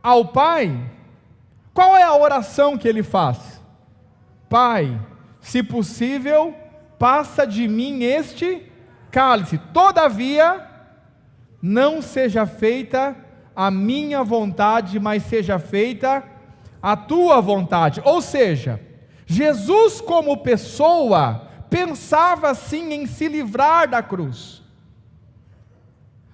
ao Pai, qual é a oração que ele faz? Pai, se possível, passa de mim este cálice, todavia, não seja feita a minha vontade, mas seja feita a tua vontade. Ou seja, Jesus como pessoa, pensava sim em se livrar da cruz,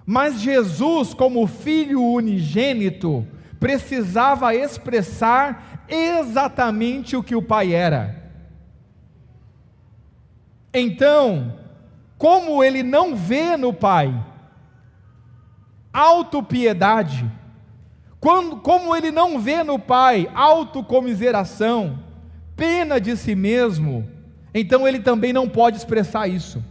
mas Jesus como Filho unigênito, precisava expressar exatamente o que o Pai era. Então, como ele não vê no Pai autopiedade, como ele não vê no Pai autocomiseração, pena de si mesmo, então ele também não pode expressar isso.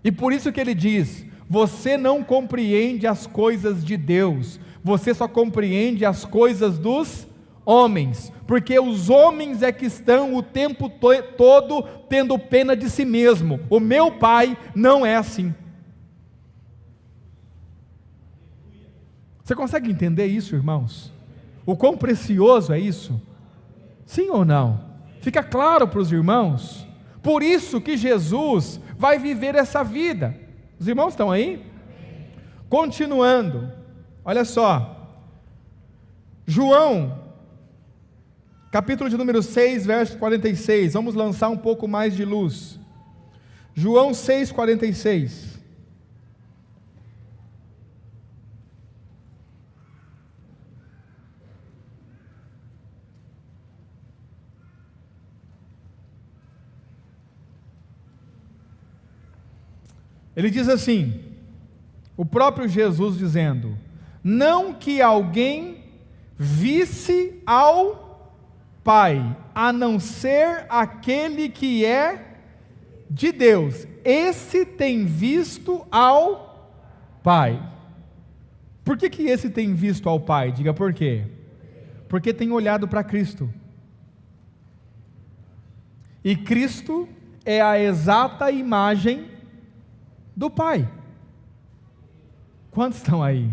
E por isso que ele diz: você não compreende as coisas de Deus, você só compreende as coisas dos homens, porque os homens é que estão o tempo todo tendo pena de si mesmo. O meu Pai não é assim. Você consegue entender isso, irmãos? O quão precioso é isso? Sim ou não? Fica claro para os irmãos? Por isso que Jesus vai viver essa vida. Os irmãos estão aí? Continuando, olha só, João, capítulo de número 6, verso 46, vamos lançar um pouco mais de luz. João 6, 46. Ele diz assim, o próprio Jesus dizendo: não que alguém visse ao Pai, a não ser aquele que é de Deus, esse tem visto ao Pai. Por que esse tem visto ao Pai? Diga por quê. Porque tem olhado para Cristo, e Cristo é a exata imagem do Pai. Quantos estão aí?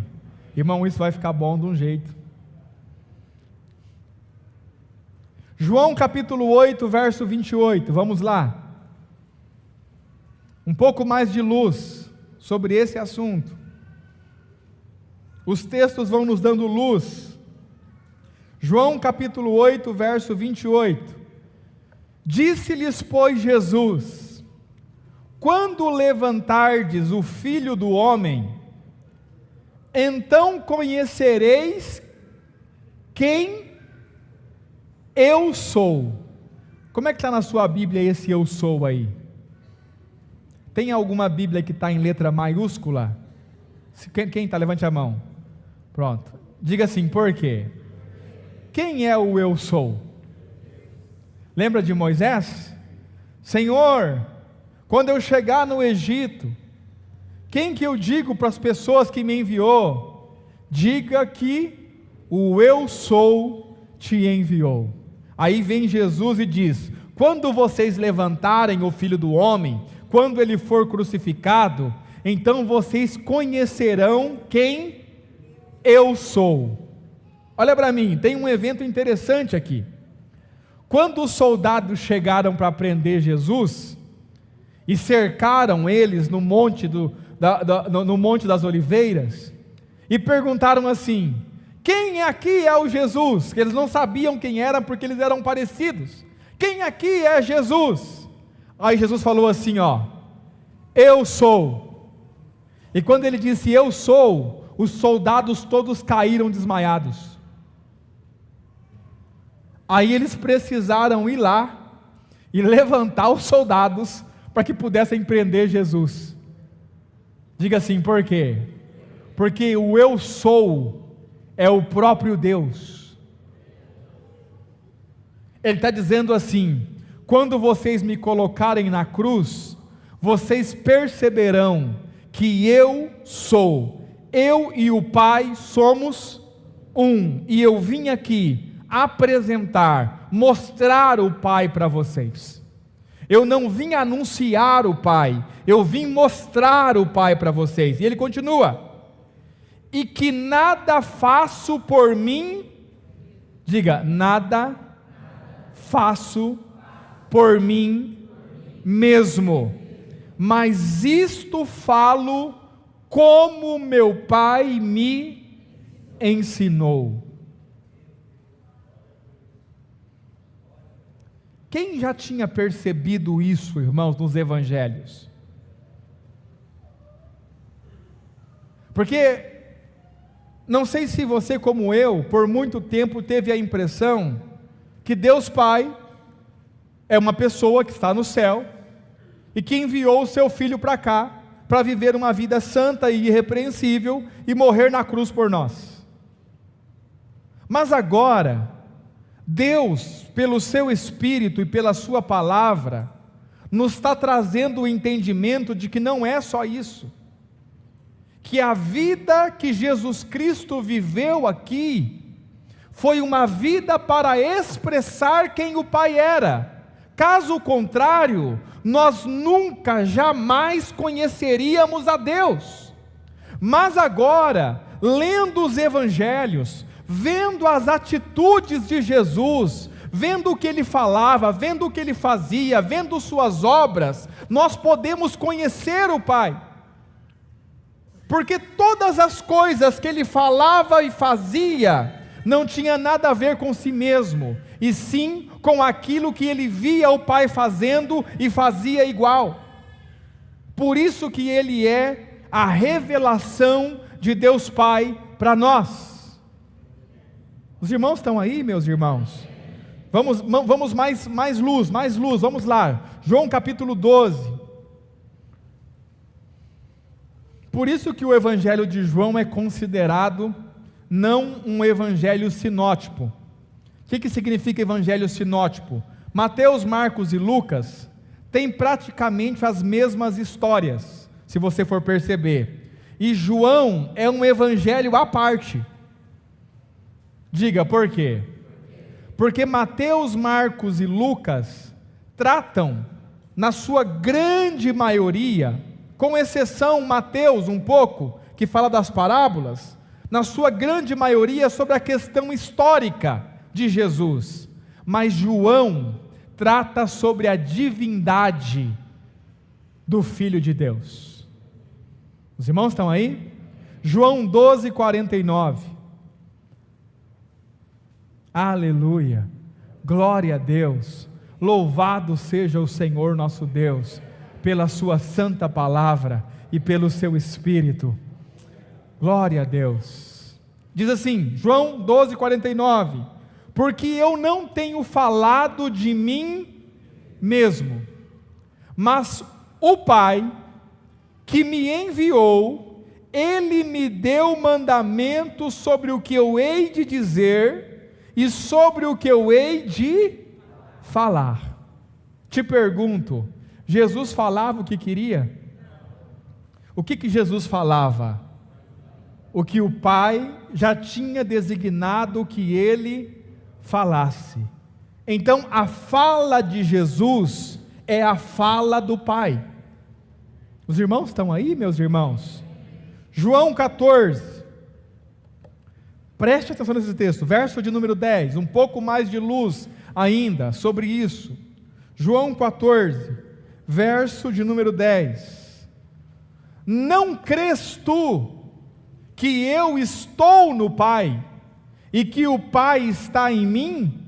Irmão, isso vai ficar bom de um jeito. João capítulo 8, verso 28, vamos lá. Um pouco mais de luz sobre esse assunto. Os textos vão nos dando luz. João capítulo 8, verso 28. Disse-lhes, pois, Jesus: quando levantardes o Filho do Homem, então conhecereis quem eu sou. Como é que está na sua Bíblia esse eu sou aí? Tem alguma Bíblia que está em letra maiúscula? Quem está? Levante a mão. Pronto. Diga assim, por quê? Quem é o eu sou? Lembra de Moisés? Senhor, quando eu chegar no Egito, quem que eu digo para as pessoas que me enviou? Diga que o eu sou te enviou. Aí vem Jesus e diz: quando vocês levantarem o Filho do Homem, quando ele for crucificado, então vocês conhecerão quem eu sou. Olha para mim, tem um evento interessante aqui. Quando os soldados chegaram para prender Jesus e cercaram eles no monte no Monte das Oliveiras, e perguntaram assim: quem aqui é o Jesus? Que eles não sabiam quem era, porque eles eram parecidos. Quem aqui é Jesus? Aí Jesus falou assim, eu sou. E quando ele disse eu sou, os soldados todos caíram desmaiados. Aí eles precisaram ir lá e levantar os soldados para que pudessem prender Jesus. Diga assim, por quê? Porque o eu sou é o próprio Deus. Ele está dizendo assim: quando vocês me colocarem na cruz, vocês perceberão que eu sou, eu e o Pai somos um, e eu vim aqui apresentar, mostrar o Pai para vocês. Eu não vim anunciar o Pai, eu vim mostrar o Pai para vocês. E ele continua: e que nada faço por mim, diga, nada faço por mim mesmo, mas isto falo como meu Pai me ensinou. Quem já tinha percebido isso, irmãos, nos evangelhos? Porque, não sei se você, como eu, por muito tempo teve a impressão que Deus Pai é uma pessoa que está no céu e que enviou o seu Filho para cá, para viver uma vida santa e irrepreensível e morrer na cruz por nós. Mas agora, Deus, pelo seu Espírito e pela sua palavra, nos está trazendo o entendimento de que não é só isso, que a vida que Jesus Cristo viveu aqui, foi uma vida para expressar quem o Pai era. Caso contrário, nós nunca, jamais conheceríamos a Deus. Mas agora, lendo os evangelhos, vendo as atitudes de Jesus, vendo o que ele falava, vendo o que ele fazia, vendo suas obras, nós podemos conhecer o Pai. Porque todas as coisas que ele falava e fazia não tinha nada a ver com si mesmo, e sim com aquilo que ele via o Pai fazendo e fazia igual. Por isso que ele é a revelação de Deus Pai para nós. Os irmãos estão aí, meus irmãos? Vamos mais luz, vamos lá. João capítulo 12. Por isso que o evangelho de João é considerado não um evangelho sinótipo. O que significa evangelho sinótipo? Mateus, Marcos e Lucas têm praticamente as mesmas histórias, se você for perceber. E João é um evangelho à parte. Diga, por quê? Porque Mateus, Marcos e Lucas tratam, na sua grande maioria, com exceção Mateus um pouco, que fala das parábolas, na sua grande maioria sobre a questão histórica de Jesus, mas João trata sobre a divindade do Filho de Deus. Os irmãos estão aí? João 12, 49. Aleluia, glória a Deus, louvado seja o Senhor nosso Deus, pela sua santa palavra e pelo seu Espírito. Glória a Deus. Diz assim, João 12, 49, porque eu não tenho falado de mim mesmo, mas o Pai que me enviou, Ele me deu mandamento sobre o que eu hei de dizer e sobre o que eu hei de falar. Te pergunto, Jesus falava o que queria? O que Jesus falava? O que o Pai já tinha designado que Ele falasse. Então a fala de Jesus é a fala do Pai. Os irmãos estão aí, meus irmãos? João 14, preste atenção nesse texto, verso de número 10, um pouco mais de luz ainda sobre isso. João 14, verso de número 10. Não crês tu que eu estou no Pai e que o Pai está em mim?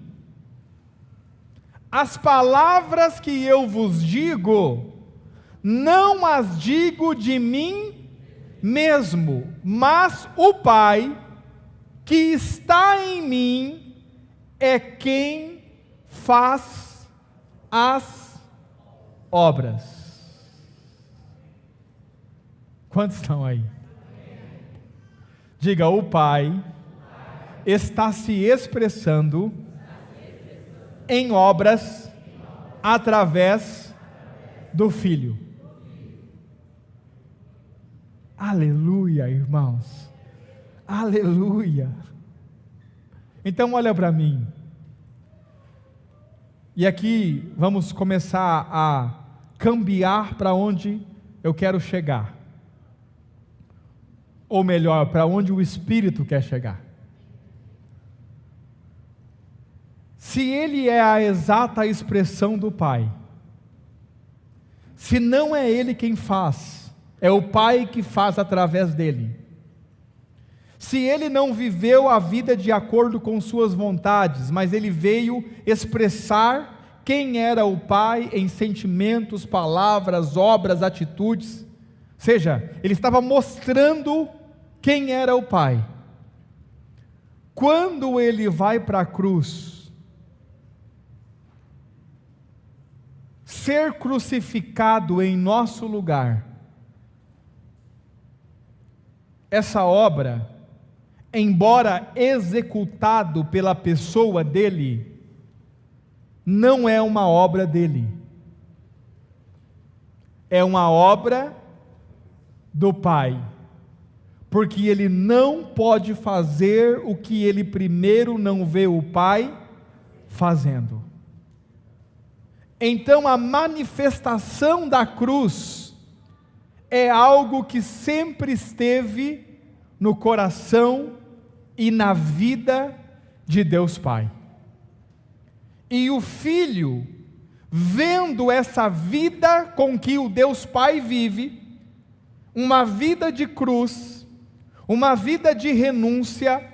As palavras que eu vos digo, não as digo de mim mesmo, mas o Pai que está em mim é quem faz as obras. Quantos estão aí? Diga, o Pai está se expressando em obras através do Filho. Aleluia, irmãos. Aleluia. Então olha para mim. E aqui vamos começar a cambiar para onde eu quero chegar. Ou melhor, para onde o Espírito quer chegar. Se Ele é a exata expressão do Pai, se não é Ele quem faz, é o Pai que faz através dele. Se Ele não viveu a vida de acordo com suas vontades, mas Ele veio expressar quem era o Pai em sentimentos, palavras, obras, atitudes, ou seja, Ele estava mostrando quem era o Pai. Quando Ele vai para a cruz, ser crucificado em nosso lugar, essa obra, embora executado pela pessoa dele, não é uma obra dele, é uma obra do Pai, porque ele não pode fazer o que ele primeiro não vê o Pai fazendo. Então a manifestação da cruz é algo que sempre esteve no coração e na vida de Deus Pai. E o filho, vendo essa vida com que o Deus Pai vive, uma vida de cruz, uma vida de renúncia,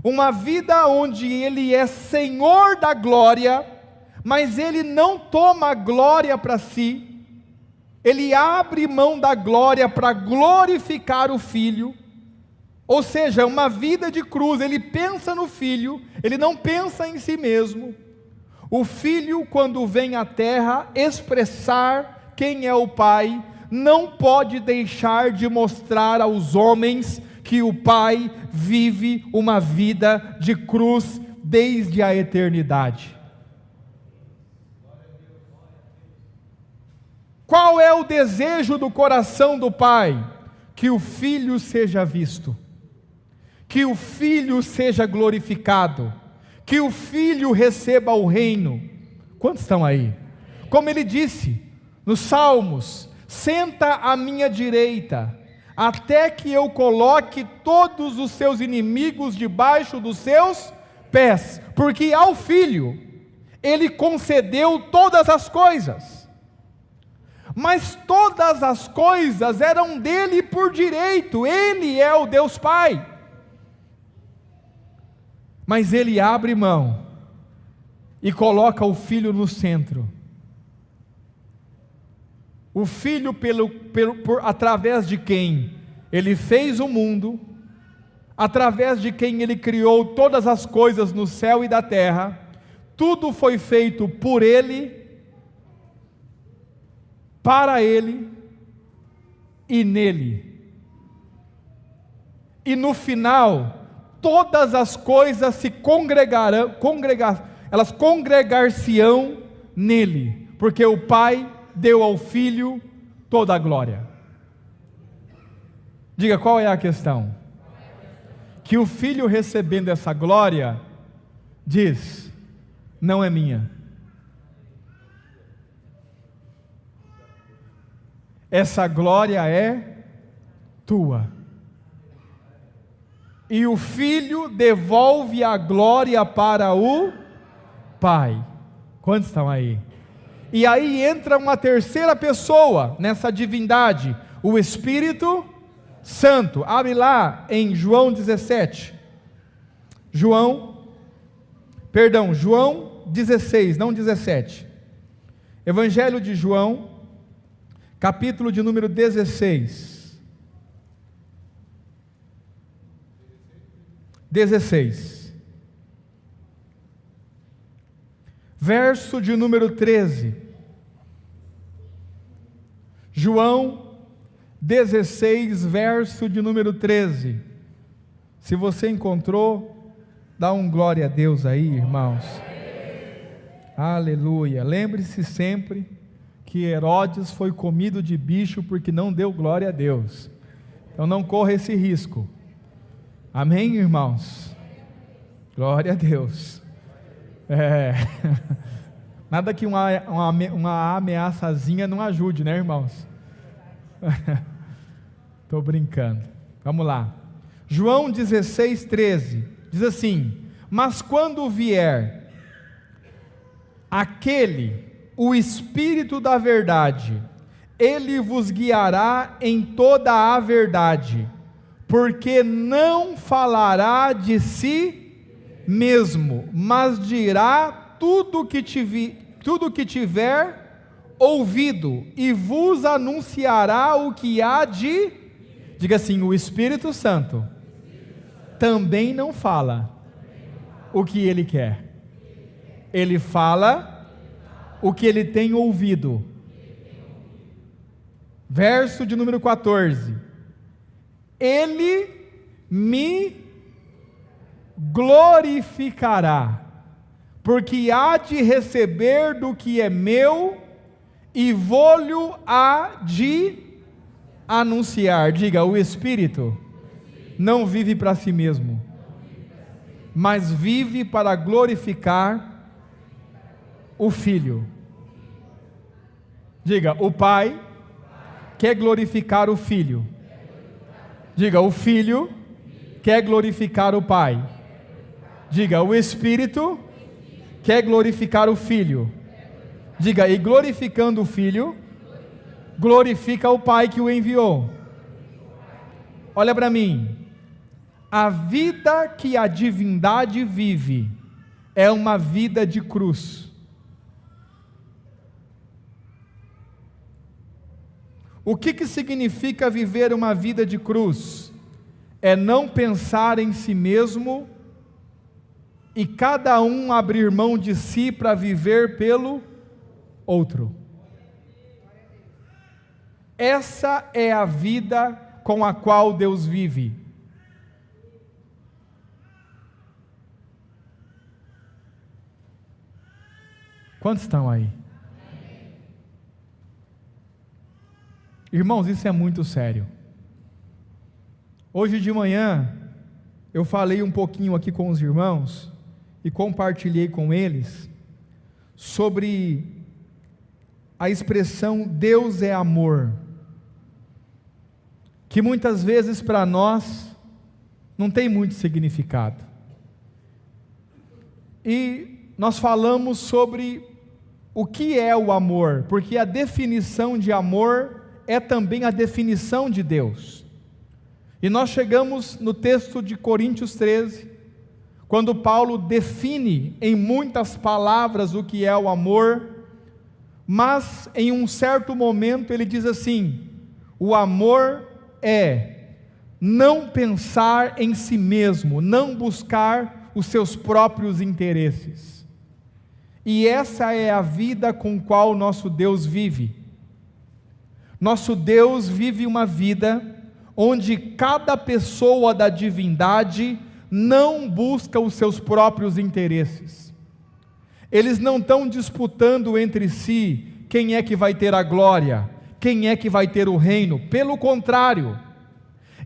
uma vida onde ele é Senhor da glória, mas ele não toma glória para si, ele abre mão da glória para glorificar o filho. Ou seja, uma vida de cruz, ele pensa no filho, ele não pensa em si mesmo. O filho, quando vem à terra expressar quem é o pai, não pode deixar de mostrar aos homens que o pai vive uma vida de cruz desde a eternidade. Qual é o desejo do coração do pai? Que o filho seja visto, que o filho seja glorificado, que o filho receba o reino. Quantos estão aí? Como ele disse nos Salmos: senta à minha direita, até que eu coloque todos os seus inimigos debaixo dos seus pés, porque ao filho ele concedeu todas as coisas, mas todas as coisas eram dele por direito, ele é o Deus Pai. Mas ele abre mão e coloca o filho no centro. O filho através de quem ele fez o mundo, através de quem ele criou todas as coisas no céu e da terra, tudo foi feito por ele, para ele e nele. E no final, todas as coisas se elas congregar-se-ão nele, porque o Pai deu ao Filho toda a glória. Diga, qual é a questão? Que o Filho, recebendo essa glória, diz: não é minha. Essa glória é tua. E o Filho devolve a glória para o Pai. Quantos estão aí? E aí entra uma terceira pessoa nessa divindade, o Espírito Santo. Abre lá em João 17. João 16, não 17. Evangelho de João, capítulo de número 16. 16. Verso de número 13. João 16, verso de número 13. Se você encontrou, dá um glória a Deus aí, irmãos. Aleluia. Lembre-se sempre que Herodes foi comido de bicho porque não deu glória a Deus. Então não corra esse risco. Amém, irmãos? Glória a Deus. Nada que uma ameaçazinha não ajude, né, irmãos? Estou brincando. Vamos lá. João 16, 13 diz assim: mas quando vier aquele, o Espírito da verdade, ele vos guiará em toda a verdade, porque não falará de si mesmo, mas dirá tudo que tiver ouvido, e vos anunciará o que há de... Diga assim: o Espírito Santo também não fala o que ele quer, ele fala o que ele tem ouvido. Verso de número 14: ele me glorificará, porque há de receber do que é meu, e vou-lhe há de anunciar. Diga: o Espírito não vive para si mesmo, mas vive para glorificar o Filho. Diga: o Pai quer glorificar o Filho. Diga: o Filho quer glorificar o Pai. Diga: o Espírito quer glorificar o Filho. Diga, e glorificando o Filho, glorifica o Pai que o enviou. Olha para mim, a vida que a divindade vive é uma vida de cruz. O que significa viver uma vida de cruz? É não pensar em si mesmo e cada um abrir mão de si para viver pelo outro. Essa é a vida com a qual Deus vive. Quantos estão aí? Irmãos, isso é muito sério. Hoje de manhã, eu falei um pouquinho aqui com os irmãos e compartilhei com eles sobre a expressão Deus é amor, que muitas vezes para nós não tem muito significado. E nós falamos sobre o que é o amor, porque a definição de amor é também a definição de Deus. E nós chegamos no texto de Coríntios 13, quando Paulo define em muitas palavras o que é o amor, mas em um certo momento ele diz assim: o amor é não pensar em si mesmo, não buscar os seus próprios interesses. E essa é a vida com a qual nosso Deus vive. Nosso Deus vive uma vida onde cada pessoa da divindade não busca os seus próprios interesses. Eles não estão disputando entre si quem é que vai ter a glória, quem é que vai ter o reino. Pelo contrário,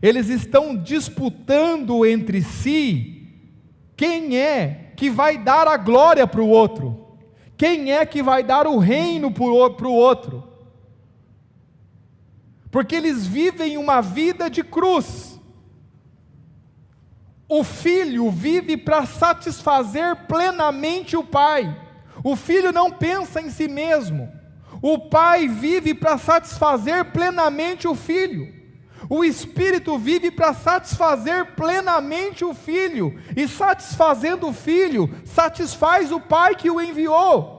eles estão disputando entre si quem é que vai dar a glória para o outro, quem é que vai dar o reino para o outro. Porque eles vivem uma vida de cruz. O filho vive para satisfazer plenamente o pai. O filho não pensa em si mesmo. O pai vive para satisfazer plenamente o filho. O Espírito vive para satisfazer plenamente o filho. E satisfazendo o filho, satisfaz o pai que o enviou.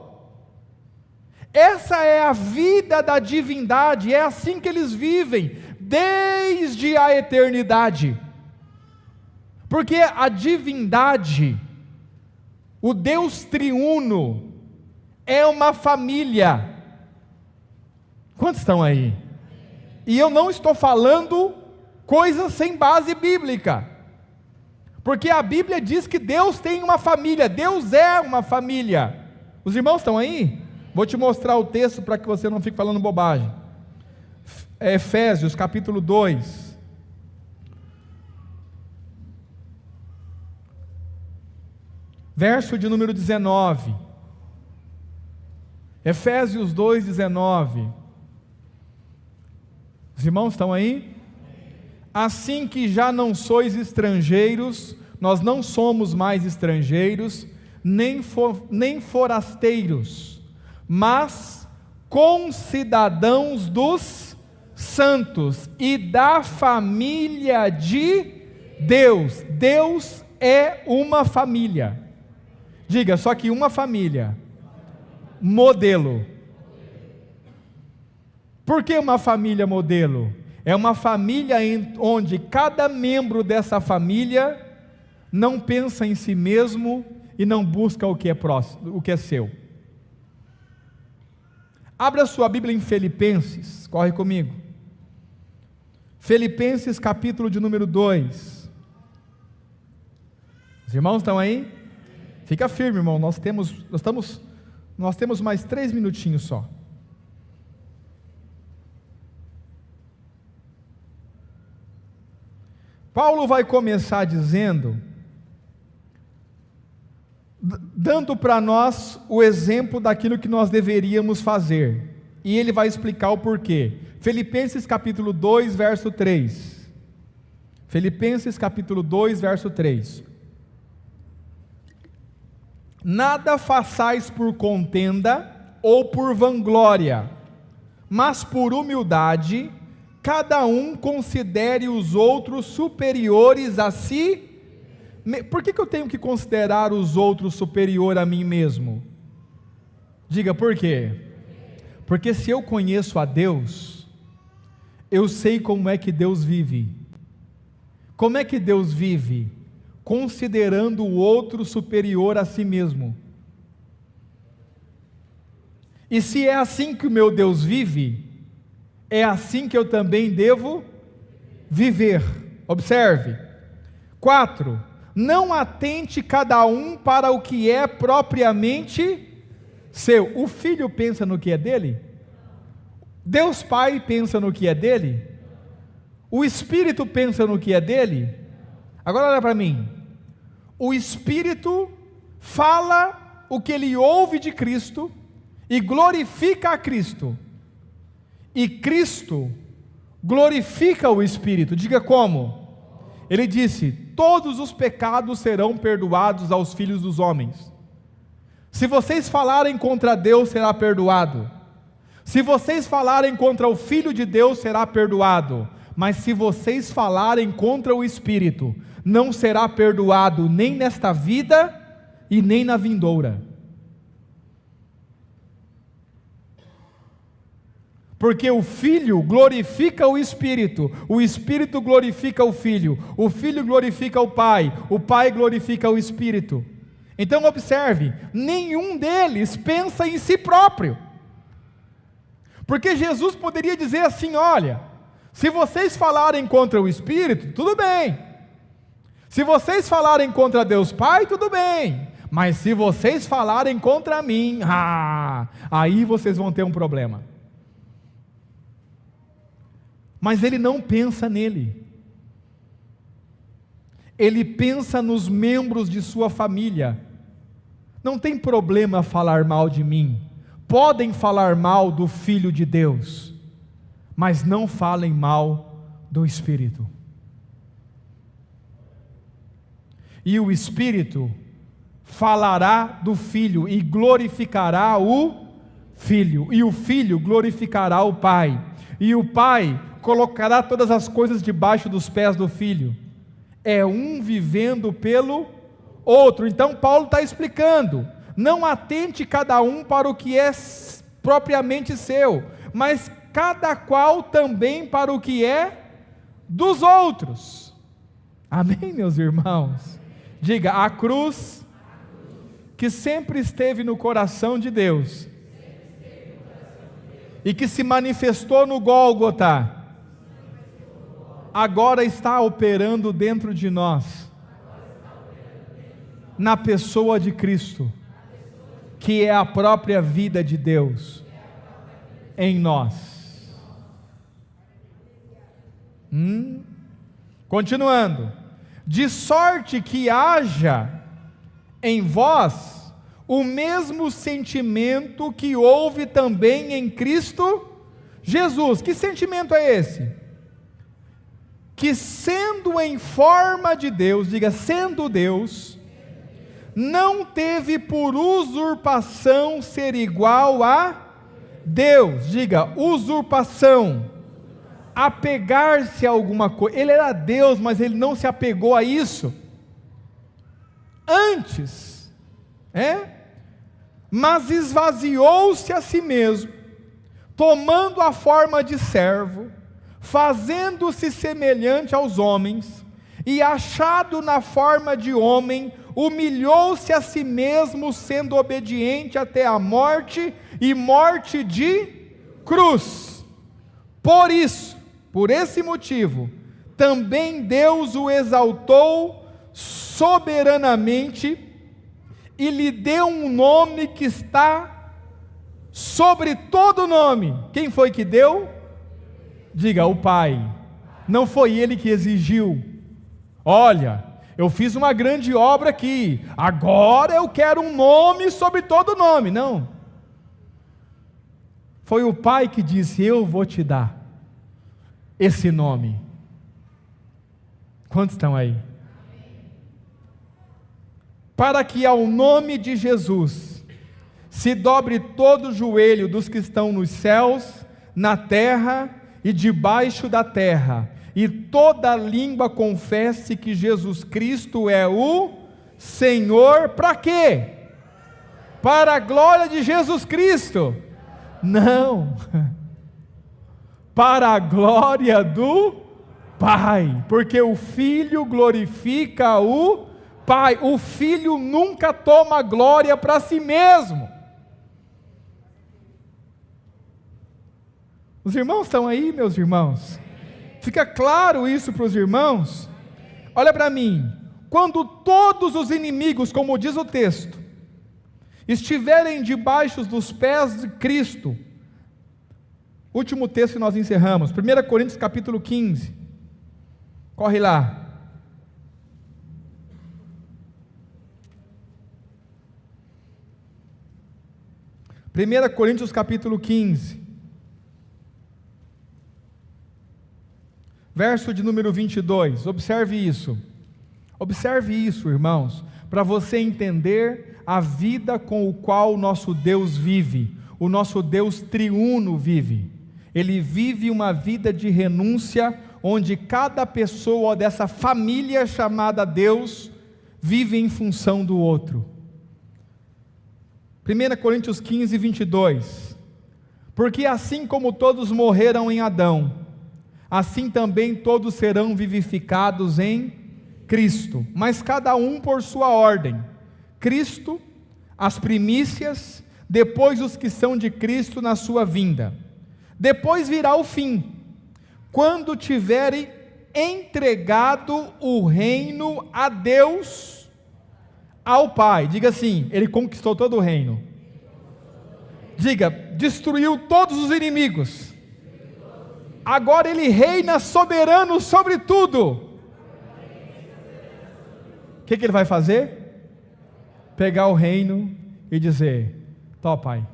Essa é a vida da divindade, é assim que eles vivem, desde a eternidade. Porque a divindade, o Deus triuno, é uma família. Quantos estão aí? E eu não estou falando coisas sem base bíblica, porque a Bíblia diz que Deus tem uma família, Deus é uma família. Os irmãos estão aí? Vou te mostrar o texto para que você não fique falando bobagem. Efésios capítulo 2. Verso de número 19. Efésios 2, 19. Os irmãos estão aí? Assim que já não sois estrangeiros, nós não somos mais estrangeiros, nem forasteiros, mas concidadãos dos santos e da família de Deus. Deus é uma família. Diga, só que uma família modelo. Por que uma família modelo? É uma família onde cada membro dessa família não pensa em si mesmo e não busca o que é próximo, o que é seu. Abra sua Bíblia em Filipenses, corre comigo. Filipenses capítulo de número 2. Os irmãos estão aí? Fica firme, irmão, nós temos mais 3 minutinhos só. Paulo vai começar dizendo, dando para nós o exemplo daquilo que nós deveríamos fazer, e ele vai explicar o porquê. Filipenses capítulo 2, verso 3. Filipenses capítulo 2, verso 3. Nada façais por contenda ou por vanglória, mas por humildade, cada um considere os outros superiores a si. Por que eu tenho que considerar os outros superior a mim mesmo? Diga por quê? Porque se eu conheço a Deus, eu sei como é que Deus vive. Como é que Deus vive? Considerando o outro superior a si mesmo. E se é assim que o meu Deus vive, é assim que eu também devo viver. Observe. 4. Não atente cada um para o que é propriamente seu. O filho pensa no que é dele? Deus Pai pensa no que é dele? O Espírito pensa no que é dele? Agora olha para mim. O Espírito fala o que ele ouve de Cristo e glorifica a Cristo. E Cristo glorifica o Espírito. Diga como? Ele disse: todos os pecados serão perdoados aos filhos dos homens. Se vocês falarem contra Deus, será perdoado. Se vocês falarem contra o Filho de Deus, será perdoado. Mas se vocês falarem contra o Espírito, não será perdoado nem nesta vida e nem na vindoura. Porque o Filho glorifica o Espírito glorifica o Filho glorifica o Pai glorifica o Espírito. Então observe, nenhum deles pensa em si próprio. Porque Jesus poderia dizer assim: olha, se vocês falarem contra o Espírito, tudo bem. Se vocês falarem contra Deus Pai, tudo bem. Mas se vocês falarem contra mim, aí vocês vão ter um problema. Mas ele não pensa nele. Ele pensa nos membros de sua família. Não tem problema falar mal de mim. Podem falar mal do Filho de Deus, mas não falem mal do Espírito. E o Espírito falará do Filho e glorificará o Filho, e o Filho glorificará o Pai, e o Pai colocará todas as coisas debaixo dos pés do Filho. É um vivendo pelo outro. Então Paulo está explicando: não atente cada um para o que é propriamente seu, mas cada qual também para o que é dos outros. Amém, meus irmãos? Diga: a cruz que sempre esteve no coração de Deus e que se manifestou no Gólgota, agora está operando dentro de nós, na pessoa de Cristo, que é a própria vida de Deus em nós. Continuando: de sorte que haja em vós o mesmo sentimento que houve também em Cristo Jesus. Que sentimento é esse? Que sendo em forma de Deus, diga, sendo Deus, não teve por usurpação ser igual a Deus. Diga, usurpação, apegar-se a alguma coisa. Ele era Deus, mas ele não se apegou a isso. Antes, mas esvaziou-se a si mesmo, tomando a forma de servo, fazendo-se semelhante aos homens, e achado na forma de homem, humilhou-se a si mesmo, sendo obediente até a morte, e morte de cruz. Por isso, por esse motivo, também Deus o exaltou soberanamente, e lhe deu um nome que está sobre todo nome. Quem foi que deu? Diga, o Pai. Não foi ele que exigiu: olha, eu fiz uma grande obra aqui, agora eu quero um nome sobre todo nome. Não. Foi o Pai que disse: eu vou te dar esse nome. Quantos estão aí? para que ao nome de Jesus se dobre todo o joelho dos que estão nos céus, na terra e debaixo da terra, e toda língua confesse que Jesus Cristo é o Senhor. Para quê? Para a glória de Jesus Cristo? Não, para a glória do Pai, porque o Filho glorifica o Pai. O Filho nunca toma glória para si mesmo. Os irmãos estão aí, meus irmãos? Fica claro isso para os irmãos? Olha para mim, quando todos os inimigos, como diz o texto, estiverem debaixo dos pés de Cristo, último texto que nós encerramos, 1 Coríntios capítulo 15, corre lá. Primeira Coríntios capítulo 15, verso de número 22, observe isso, irmãos, para você entender a vida com o qual o nosso Deus vive, o nosso Deus triuno vive. Ele vive uma vida de renúncia, onde cada pessoa dessa família chamada Deus, vive em função do outro. 1 Coríntios 15, 22, porque assim como todos morreram em Adão, assim também todos serão vivificados em Cristo, mas cada um por sua ordem. Cristo, as primícias, depois os que são de Cristo na sua vinda. Depois virá o fim, quando tiverem entregado o reino a Deus, ao Pai. Diga assim, Ele conquistou todo o reino. Diga, destruiu todos os inimigos. Agora Ele reina soberano sobre tudo. O que Ele vai fazer? Pegar o reino e dizer: tó, Pai,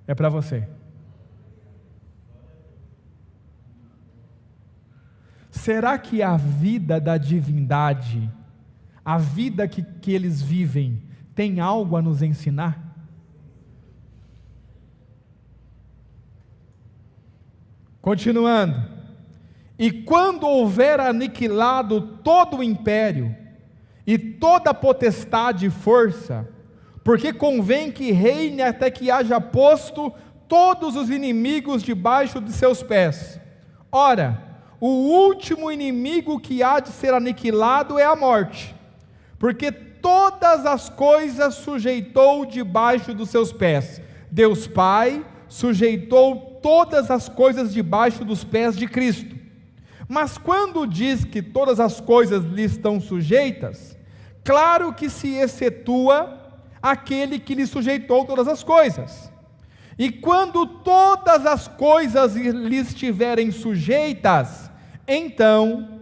é para você. Será que a vida da divindade, a vida que eles vivem, tem algo a nos ensinar? Continuando, e quando houver aniquilado todo o império, e toda potestade e força, porque convém que reine até que haja posto todos os inimigos debaixo de seus pés. Ora, o último inimigo que há de ser aniquilado é a morte, porque todas as coisas sujeitou debaixo dos seus pés. Deus Pai sujeitou todas as coisas debaixo dos pés de Cristo. Mas quando diz que todas as coisas lhe estão sujeitas, claro que se excetua aquele que lhe sujeitou todas as coisas. E quando todas as coisas lhe estiverem sujeitas, então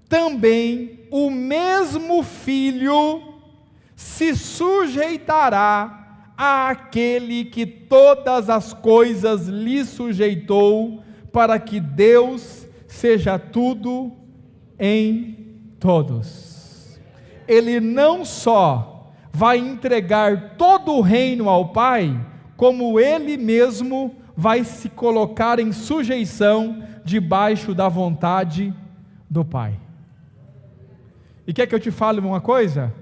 também o mesmo Filho se sujeitará àquele que todas as coisas lhe sujeitou, para que Deus seja tudo em todos. Ele não só vai entregar todo o reino ao Pai, como Ele mesmo vai se colocar em sujeição debaixo da vontade do Pai. E quer que eu te fale uma coisa?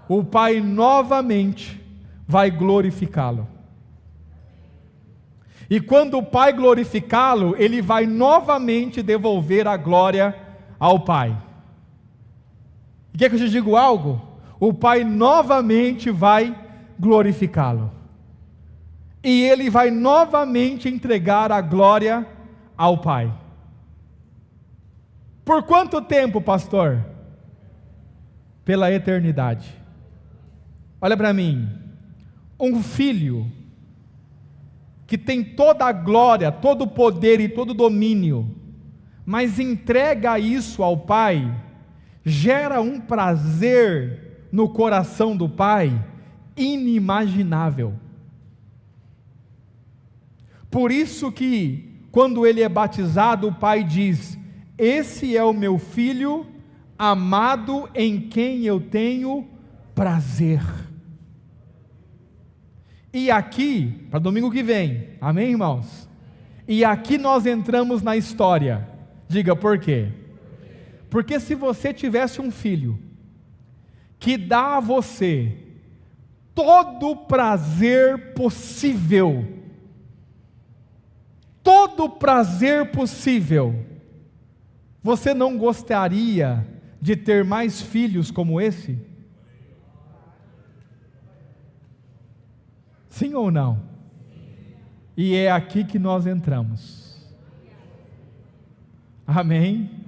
O Pai novamente vai glorificá-lo. E quando o Pai glorificá-lo, Ele vai novamente devolver a glória ao Pai. E quer que eu te diga algo? O Pai novamente vai glorificá-lo. E Ele vai novamente entregar a glória ao Pai. Por quanto tempo, pastor? Pela eternidade. Olha para mim, um filho que tem toda a glória, todo o poder e todo o domínio, mas entrega isso ao Pai, gera um prazer no coração do Pai inimaginável. Por isso que, quando ele é batizado, o Pai diz: esse é o meu filho amado, em quem eu tenho prazer. E aqui, para domingo que vem, amém, irmãos? E aqui nós entramos na história. Diga por quê? Porque se você tivesse um filho que dá a você todo o prazer possível, você não gostaria de ter mais filhos como esse? Sim ou não? E é aqui que nós entramos. Amém?